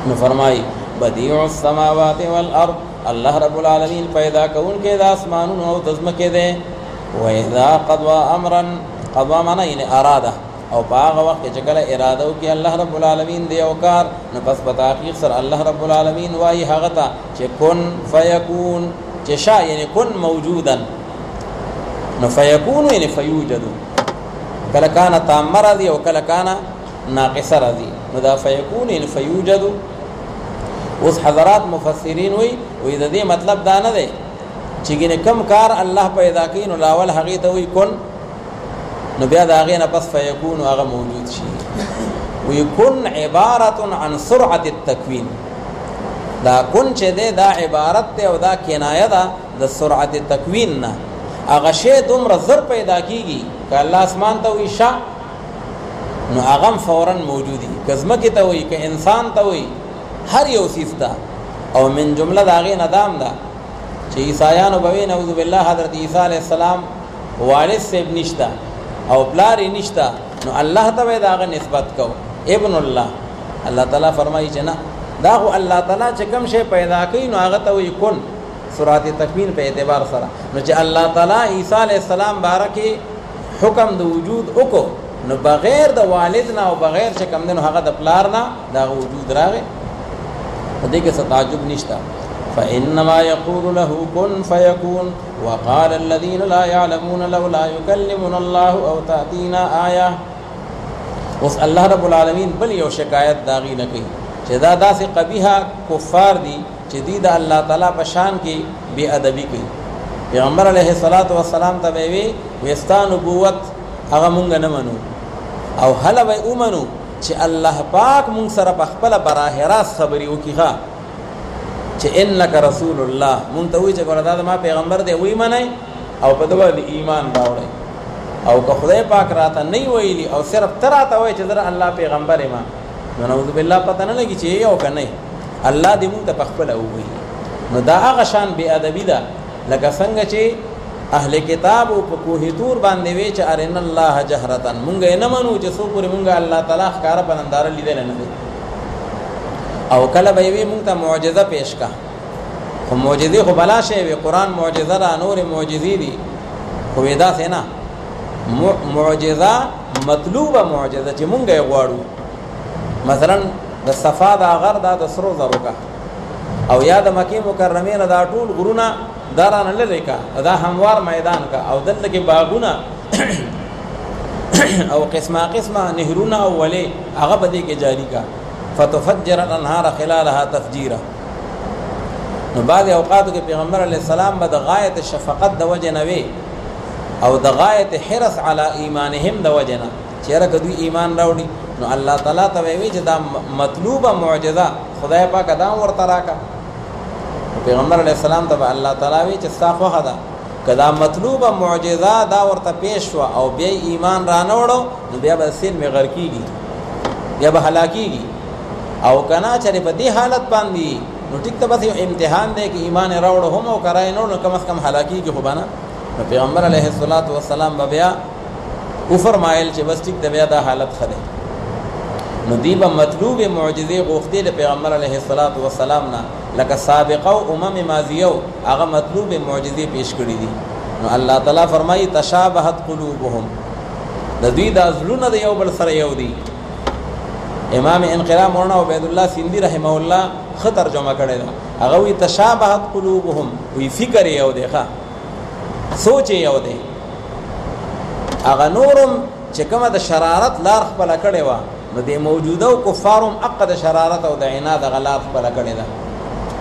نو فرمایي بدیع السماوات والارض الله رب العالمین پیدا کونکي د اسمانونو او د ځمکې دی و اذا قضى امرا قضا معنا یعنی اراده او په هغه وخت چې کله اراده وکړي الله رب العالمین دی او کار نو پس په تحقیق سره الله رب العالمین وایي هغه ته چې کن فیکون چې شا یعنی کن موجودا نو فیکون یعنی فیوجد کله کان تام راځي او کله کان ناقص راځي نو دا فیکون یعنی فیوجد اوس حضرات مفسرین وی د دې مطلب دا نه دی چې ګینه کم کار الله پیدا کړي نو لاول هغه ته وی کن نو بیا دا هغې نه پس فیکون هغه موجود شي وی کن عبارت عن سرعت التکوین دا کن چې دی دا عبارت دی او دا کنایه ده د سرعت تکوین نه هغه شی دومره زر پیدا کیږي که الله اسمان ته وی شا نو هغه فورا موجودي که ځمکې ته وی که انسان ته وی هر یو سیز ده او من جمله د هغې نه دام ده چې عیسایانو به وی نعوذ بالله حضرت عیسی علیه السلام والد صاحب نشته او پلار یې نشته نو الله ته به د هغه نسبت کو ابن الله الله تعالی فرمایي چې نه دا خو الله تعالی چې کوم شی پیدا کوي نو هغه ته وایي کن سرعت تکوین په اعتبار سره نو چې الله تعالی عیسی علیه السلام باره کې حکم د وجود وکړو نو بغیر د والد نه او بغیر چې کوم دی نو هغه د پلار نه د هغه وجود راغی په دې کې څه تعجب نشته فإنما يقول له كن فيكون وقال الذين لا يعلمون لولا يكلمنا الله أو تأتينا آية اوس الله رب العالمین بل یو شکایت داغي نه کوي چې دا داسې قبیحه کفار دي چې دی د الله تعالی په شان کې بے ادبی کوي پیغمبر علیه الصلاۃ والسلام ته وی وستا نبوت هغه مونږ نه منو او هله به ومنو چې الله پاک مونږ سره په خپل براه راست خبري وکړي چې انک رسول الله مونږ ته وی چې ګوره دا ما پیغمبر دی وی منئ او په دغه ایمان راوړئ او که خدای پاک راته نه ویلی او صرف تراته وای چې در الله پیغمبر ما نعوذ بالله پته نه لګی چې یو کنه الله دې مونږ ته پخپل او وی نو دا هغه شان بی ادبی ده لکه څنګه چې اهل کتاب او په کوه تور باندې وی چې ارن الله جهرتن مونږ نه منو چې څو پورې مونږ الله تعالی ښکارا بنندار لیدل نه دي او کله به وی مونږ ته معجزه پیش کا خو معجزه خو بلا شی وی قران معجزه را نور معجزې دي خو ودا څنګه معجزه مطلوبه معجزه چې مونږ یې غواړو مثلا د صفا د غر د سرو زرو کا او یا د مکه مکرمه نه دا ټول غرونه داران لری کا دا هموار میدان کا او دلته کې باغونه او قسمه قسمه نهرونه او ولې هغه بده کې جاری کا فتفجر الانهار خلالها تفجيرا نو بعض اوقاتو کې پیغمبر علی السلام به د غایت شفقت د وجه نوي او د غایت حرص علی ایمانهم د وجه نه چیرې کدی ایمان راوړي نو الله تعالی ته وی چې دا مطلوبه معجزه خدای پاک دا ورته راکا پیغمبر علی السلام ته الله تعالی وی چې صاحب خدا کدا مطلوبه معجزه دا ورته پیش شو او بیا ایمان را نه وړو نو بیا به سیل می غر کیږي بیا به هلاکیږي او کنا چې په دې حالت باندې نو ټیک ته بس یو امتحان دی کې ایمان راوړو هم او کرای نو کم از کم هلاکیږي خو باندې نو پیغمبر علیه الصلاۃ والسلام بیا او فرمایل چې بس ټیک ته بیا دا حالت خده نو دی به مطلوب معجزه غوښتي د پیغمبر علیه الصلاۃ والسلام نه لکه سابقه او ماضیه هغه مطلوب معجزه پیش کړی دي نو الله تعالی فرمایي تشابهت قلوبهم د دوی د ازلونه د یو بل سره یو دي امام انقلاب مولانا عبید الله سیندی رحمه الله خ ترجمه کړی دا هغه وی تشابهت قلوبهم وی فکر یو دی ښه سوچ یو دی هغه نورم چې کومه د شرارت لار خپل کړی و نو د موجوده کفارم عقد شرارت او د عناد غلار خپل کړی دا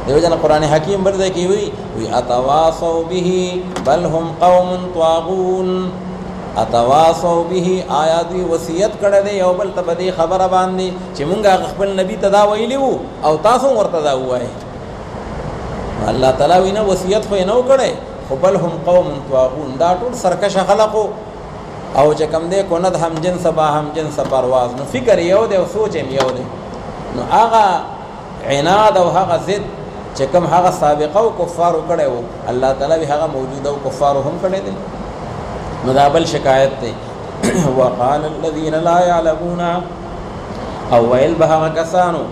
دیو جن قران حکیم برده کی وی اتواصوا به بل هم قوم طاغون اتواصوا به آیات وصیت کړه دی یو بل ته بدی خبره باندې چې مونږه خپل نبی تدا ویلیو او تاسو ورته دا وایي الله تعالی وینا وصیت خو نه وکړي خو بل هم قوم طاغون دا ټول سرکش خلقو او چې کم دی کو نه هم جنس با هم جنس پرواز نو فکر یو دی او سوچ یو دی نو هغه عناد او هغه ضد چې کوم هغه سابقه او کفارو کړي وو الله تعالی به هغه موجوده او کفارو هم کړي دي نو دا بل شکایت دی وقال الذين لا يعلمون او ویل به هغه کسانو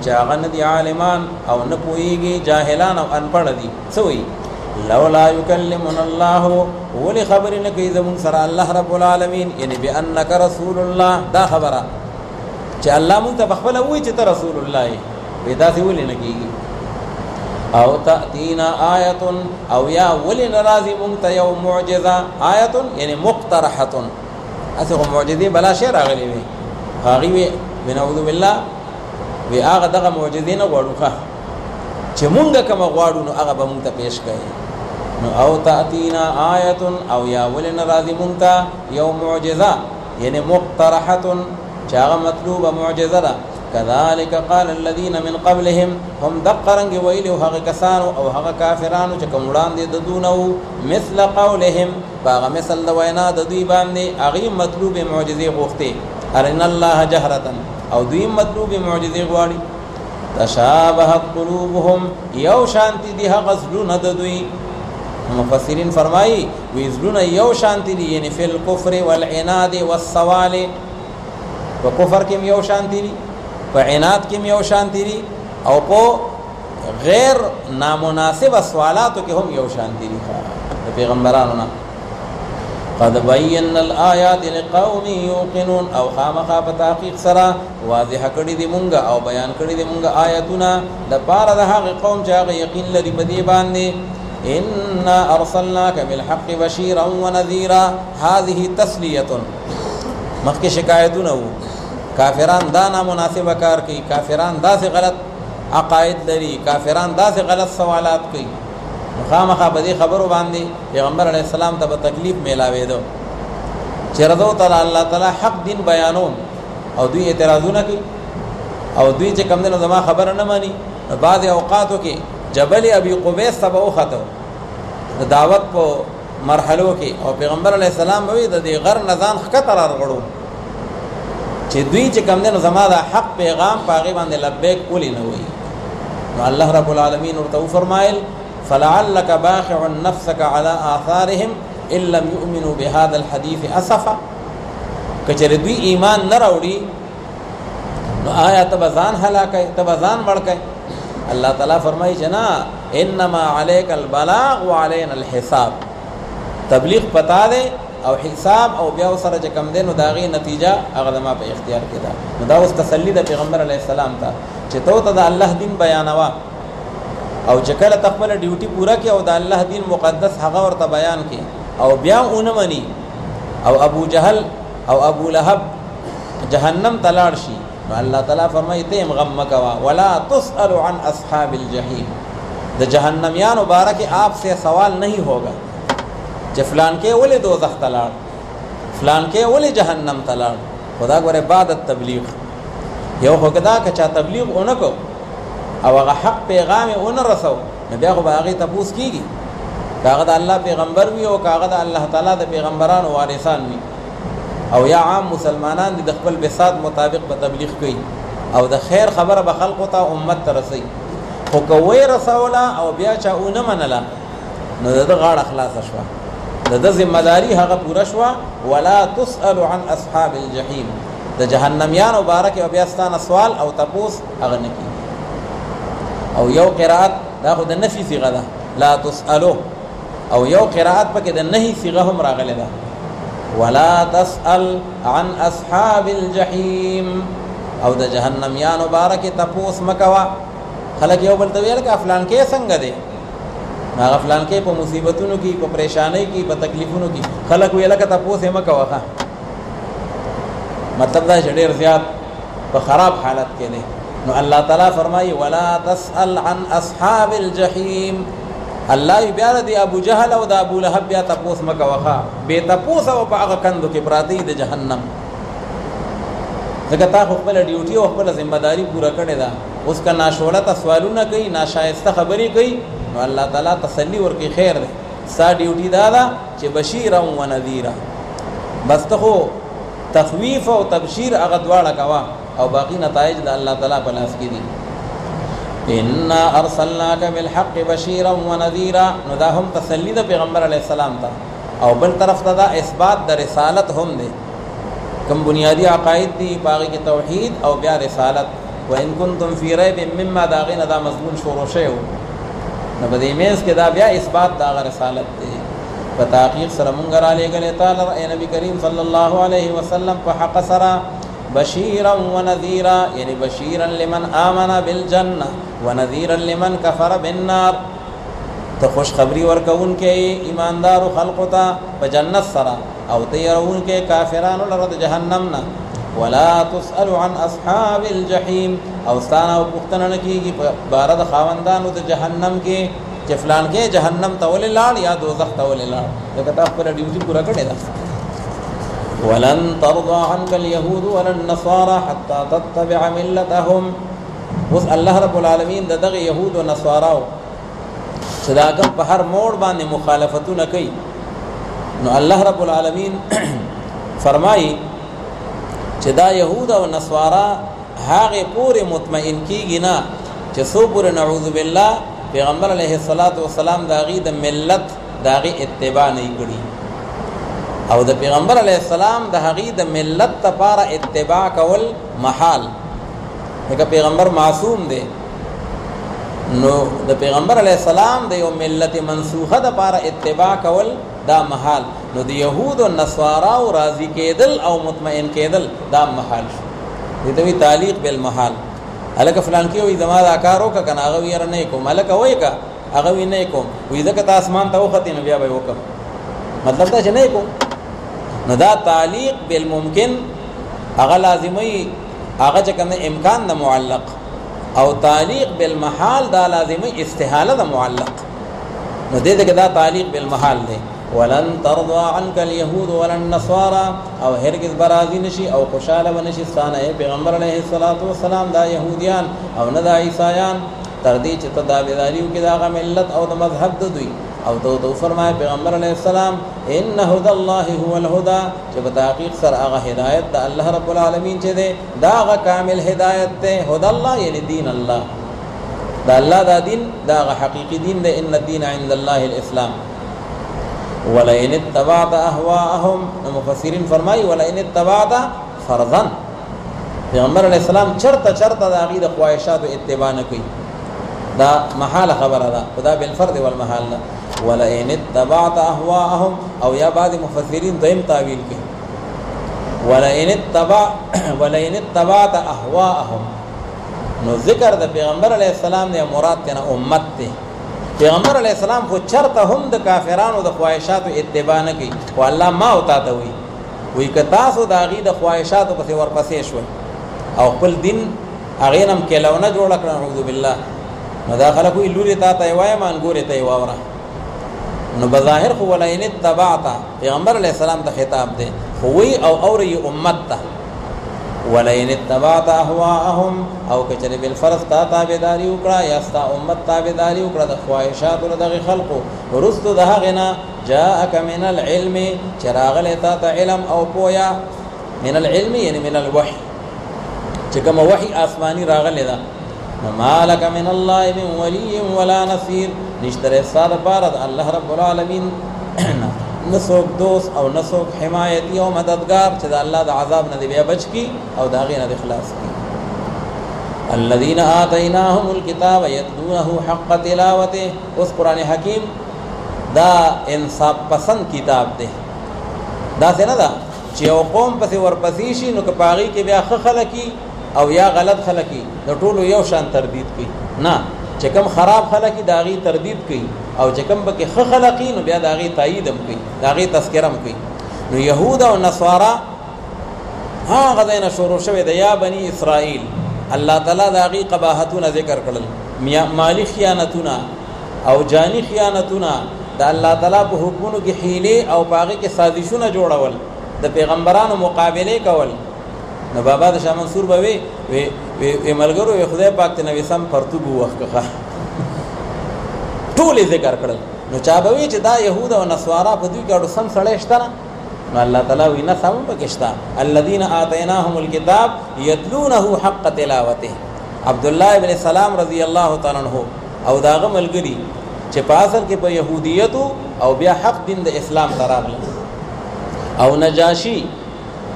چې هغه نه دي عالمان او نه پوهیږي جاهلان او انپړ دي سوی لولا يكلمنا الله ولي خبرنا کوي زمون سره الله رب العالمین یعنی بانك رسول الله دا خبره چې الله مونږ ته خپل وایي چې ته رسول الله یې دا څه ولې نه کیږي او تأتینا آیت او یا ولی نرازی مونگتا یو معجزہ آیت یعنی مقترحت اسی خو معجزی بلا شیر آگلی وی آگی وی بنعوذ باللہ وی آغا دغا معجزی نا غوڑو خواه چه مونگا کما غوڑو نو آغا با مونگتا پیش کئی نو او تأتینا آیت او یا ولی نرازی مونگتا یو معجزہ یعنی مقترحت چه آغا مطلوب معجزہ دا كذلك قال الذين من قبلهم هم دقرنگ ویلو هغه کسانو او هغه کافرانو چې کوم وړاندې د دونو مثل قولهم باغ مثل د وینا د دوی باندې هغه مطلوب معجزې غوښتي ارن الله جهرة او دوی مطلوب معجزې غواړي تشابهت قلوبهم یو شانتی دی هغه زلون د دوی مفسرین فرمایي وی زلون یو شانتی دی یعنی فی الكفر والعناد والسوال وکفر کې یو شانتی دی په عناد کې یو شانتی دي او په غیر نامناسب سوالاتو کې هم یو شانتی دي د پیغمبرانو نه قد بينا الآيات لقوم يوقنون او خامخا په تحقیق سره واضح کړی دي مونږه او بیان کړی دي مونږه آیاتونه د پاره د هغه قوم چې هغه یقین لري په دې باندې ان ارسلناک بالحق بشيرا ونذيرا هذه تسلیه مخکې شکایتونه وو کافران دا نامناسب کار کوي کافران دا سه غلط عقاید لري کافران دا سه غلط سوالات کوي خامخا به دې خبرو باندې پیغمبر علیه السلام ته تکلیف میلاوي دو چې رضو تعالی الله تعالی حق دین بیانوم او دوی اعتراضونه کوي او دوی چې کم دنو زما خبره نه مانی بعض اوقاتو کې جبل ابي قبيس تبو خطو دعوت په مرحلو کې او پیغمبر علیه السلام به د دې غر نزان خطر ورغړو چې دوی چې کم دنو زما د حق پیغام پاغي باندې لبیک کولی نه وي نو الله رب العالمین ورته فرمایل فلعلك باخع نفسك على آثارهم ان لم يؤمنوا بهذا الحديث اسفا کچره دوی ایمان نه راوړي نو آیا تبزان هلاکه تبزان مړکه الله تعالی فرمایي جنا انما عليك البلاغ وعلينا الحساب تبلیغ پتا دے او حساب او بیا سره چې کم دینو داغي نتیجه هغه ما په اختیار کې ده نو دا اوس تسلی د پیغمبر علی السلام ته چې ته د الله دین بیانوا او چې کله خپل ډیوټي پورا کې او د الله دین مقدس هغه ورته بیان کې او بیا اون منی او ابو جهل او ابو لهب جهنم تلاړ شي نو الله تعالی فرمایي ته غم مکوا ولا تسأل عن اصحاب الجحیم د جهنميان مبارک آپ سے سوال نہیں ہوگا چې فلان کې ولې دوزخ تلاړ فلان کې ولې جهنم تلاړ خدا ګوره بعد التبلیغ یو هوګدا کچا تبلیغ اونکو او هغه حق پیغام اون رسو نو بیا خو باغی تاسو کیږي کاغه د الله پیغمبر وي او کاغه د الله تعالی د پیغمبرانو وارثان وي او یا عام مسلمانان د خپل بساط مطابق په تبلیغ کوي او د خیر خبره به خلکو ته امت ته رسي خو کوی رسوله او بیا چا اونه منله نو د غاړه خلاص شوه د ذمہ داری هغه پوره شوه ولا تسأل عن اصحاب الجحیم د جهنميان مبارک او بیا ستانه سوال او تپوس هغه نکی او یو قرات دا خو د نفي صيغه ده لا تسألوا او یو قرات پکې د نهي صيغه هم راغله ده ولا تسأل عن اصحاب الجحیم او د جهنميان مبارک تپوس مکوا خلک یو بل ته ویل کا فلان کې څنګه دی هغه فلان کې په مصیبتونو کې په پریشانۍ کې په تکلیفونو کې خلک ویل کا تپوس یې مکوا مطلب دا چې ډېر زیات په خراب حالت کې دی نو الله تعالی فرمایي ولا تسأل عن اصحاب الجحیم الله بیا د ابو جهل او د ابو لهب بیا تپوس مکوخه به تپوس او په هغه کندو کې پراتی د جهنم ځکه تا خپل ډیوټي او خپل ذمہ داری پوره کړې ده اوس کا ناشولت سوالونه کوي ناشایسته خبرې کوي نو الله تعالی تسلی ورکړي خیر ده سا ډیوټي دا ده چې بشیرا و نذیرا بس ته تخویف او تبشیر هغه دواړه کوا او باقی نتایج د الله تعالی په لاس کې دي ان ارسلناک بالحق بشیرا ونذیرا نو دا هم تسلی د پیغمبر علی السلام ته او بل طرف ته دا اثبات د رسالت هم دی کوم بنیادی عقاید دي باقی کې توحید او بیا رسالت وان کنتم فی ریب مما داغین دا مضمون شروع شوی نو په دې میز کې دا بیا اثبات د رسالت دی په تحقیق سره مونږ را لېږلې تعالی اے نبی کریم صلی الله علیه وسلم په حق سره بشیرا ونذیرا یعنی بشیرا لمن آمن بالجنه ونذیرا لمن کفر بالنار ته خوش خبری ورکون کې ایماندار خلق ته په جنت سره او ته يرون کې کافرانو لره د جهنم نه ولا تسأل عن اصحاب الجحیم او ستانه او پختنه کېږي په بار د خاوندانو د جهنم کې چې فلان کې جهنم ته ولې لاړ یا دوزخ ته ولې لاړ دغه تاسو پر ډیوټي پورا کړی دا ولن ترضى عنك اليهود ولا النصارى حتى تتبع ملتهم وس الله رب العالمین دغه يهود او نصاراو صداقم په هر موړ باندې مخالفتونه کوي نو الله رب العالمین فرمایي چې دا يهود او نصارا هغه پورې مطمئن کیږي نه چې سو پورې نعوذ بالله پیغمبر علیه الصلاۃ والسلام داغي د ملت داغي اتباع نه کړي او د پیغمبر علیه السلام د هغه د ملت لپاره اتباع کول محال هغه پیغمبر معصوم دی نو د پیغمبر علیه السلام د یو ملت منسوخه د لپاره اتباع کول دا محال نو د يهود او نصارا او راضی کېدل او مطمئن کېدل دا محال شو دې ته تعلیق بالمحال الک فلان کې وي زما دا کارو کا کنه هغه یې نه کوم الک وای کا هغه وی نه کوم وې ځکه ته اسمان ته وختې نو بیا به وکم مطلب دا چې نه کوم نو دا تعلیق بالممکن هغه لازمي هغه چې کوم امکان د معلق او تعلیق بالمحال دا لازمي استحاله د معلق نو دې کې دا تعلیق بالمحال دی ولن ترضى عنك اليهود ولا النصارى او هرگز برازي نشي او خوشاله ونشي ستانه پیغمبر علیه الصلاۃ والسلام دا يهوديان او نه دا عیسایان تر دې چې تدابیداریو کې دا ملت او د مذهب د دوی او تو فرمای پیغمبر علیه السلام ان هدى الله هو الهدى چې په تحقیق سره هغه هدایت د الله رب العالمین چې ده دا هغه کامل هدایت ده هدى الله یعنی دین الله دا الله دا دین دا هغه حقيقي دین ده ان الدين عند الله الاسلام ولئن اتبعت اهواءهم مفسرین فرمای ولئن اتبعت فرضا پیغمبر علیہ السلام چرته د هغه د خواهشات اتباع نه کوي دا محال خبره ده خدا بالفرض والمحال ده ولئن اتبعت اهواءهم او یا بعض مفسرین دیم تعویل کوي ولئن اتبعت اهواءهم نو ذکر د پیغمبر علیہ السلام نه مراد کنه امت ته پیغمبر علیہ السلام خو چرته هم د کافرانو د خواهشات اتباع نه کوي او الله ما او تا ته وی ک تاسو د هغه د خواهشات په ورپسې شو او خپل دین هغه نم کېلونه جوړ کړو اعوذ بالله نو دا خلک وی لوري تا ته وای مان ګوره ته واوره نو بظاهر خو ولئن اتبعت پیغمبر علیہ السلام ته خطاب دی خو وی او اوري امت ته ولئن اتبعت اهواءهم او کچره بالفرض تا تابعداري وکړه یا ستا امت تابعداري وکړه د خواهشات دغه خلقو ورستو دهغنا جاءك من العلم چراغ لتا ته علم او پویا من العلم یعنی من الوحي چې کوم وحي آسماني راغلی دا ما لك من الله من ولي ولا نصير نشتره صاد بارد الله رب العالمین نسوک دوست او نسوک حمایتی او مددگار چې د الله د عذاب نه دی بیا بچ کی او د هغې نه دی خلاص کی الذين آتيناهم الكتاب يتلونه حق تلاوته اوس قرآن حکیم دا انصاف پسند کتاب دی دا څه نه ده چې یو قوم پسې ورپسې شي نو که په هغې کې بیا ښه خلکي او یا غلط خلکي د ټولو یو شان تردید کوي نه چې کوم خراب خلکي د هغې تردید کوي او چې کوم پکې ښه خلقي نو بیا د هغې تایید هم کوي د هغې تذکره هم کوي نو یهود او نصارا هغه ځای نه شروع شوی د یا بني اسرائیل الله تعالی د هغې قباحتونه ذکر کړل مالی خیانتونه او جانی خیانتونه د الله تعالی په حکمونو کې حیلې او په هغې کې سازشونه جوړول د پیغمبرانو مقابلې کول نو بابا د شاه منصور به وی ملګرو وی خدای پاک ته نوې سم پرتوب ووښکه ټول ذکر کړل نو چا به وی چې دا يهود او نصارا په دوی کې اړو سم سړی شته نو الله تعالی وینا سم پکې شته الذين آتيناهم الكتاب يتلونه حق تلاوته عبد الله ابن سلام رضی الله تعالی عنہ او داغه ملګری چې په اصل کې په يهودیت او بیا حق دین د اسلام تراغله او نجاشی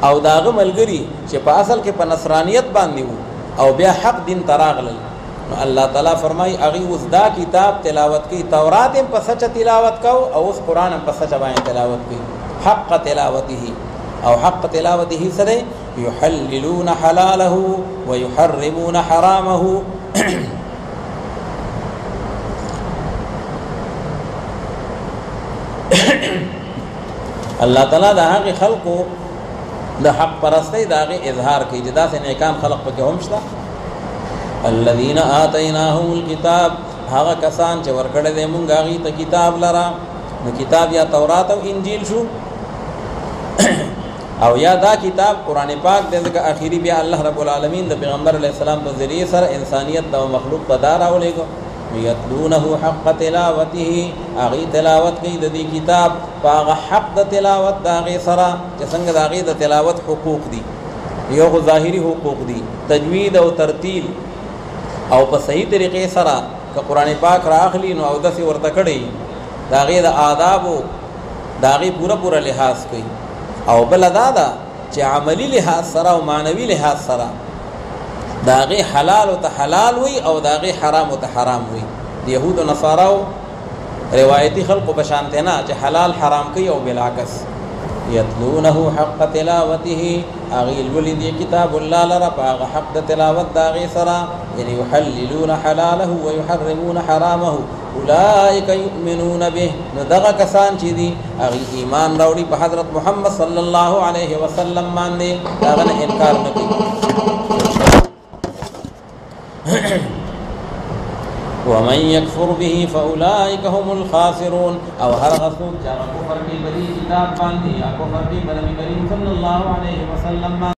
او داغه ملګری چې په اصل کې په نصرانیت باندې وو او بیا حق دین تراغله نو الله تعالی فرمای اغي اوس دا کتاب تلاوت کی تورات هم په سچ تلاوت کو او اوس قران هم په سچ باندې تلاوت کی حق تلاوته او حق تلاوته سره يحللون حلاله ويحرمون حرامه الله تعالی د هغه خلقو د حق پرستی د هغه اظهار کوي چې داسې نیکان خلق پکې هم شته الذين آتيناهم الكتاب هغه کسان چې ورکړل دي مونږ هغه ته کتاب لرا نو کتاب یا تورات او انجیل شو او یا دا کتاب قران پاک دغه اخیری بیا الله رب العالمین د پیغمبر علی السلام په ذریعہ سره انسانیت د مخلوق په دار اولېګو یتلونه حق تلاوته هغه تلاوت کوي د دې کتاب هغه حق د تلاوت د هغه سره چې څنګه د هغه د تلاوت حقوق دي یو ظاهری حقوق دي تجوید او ترتیل او په صحیح طریقې سره که قران پاک راخلی نو او داسې ورته کړي دا غي د آداب او دا غي پورا لحاظ کوي او بل دا چې عملی لحاظ سره او معنوي لحاظ سره دا غي حلال او ته حلال وي او دا غي حرام او ته حرام وي يهود او نصارا روایتي خلق بشانته نه چې حلال حرام کوي او بالعکس يتلونه حق تلاوته اغيل ولد كتاب الله لرا باغ حق تلاوت داغي سرا يعني يحللون حلاله ويحرمون حرامه اولئك يؤمنون به ندغ کسان چې دي اغي ایمان راوړي په حضرت محمد صلى الله عليه وسلم باندې داغه انکار نه کوي ومن يكفر به فاولئك هم الخاسرون او هر غسوک چې کفر کوي په دې کتاب باندې یا کفر کوي په نبی کریم صلی الله علیه وسلم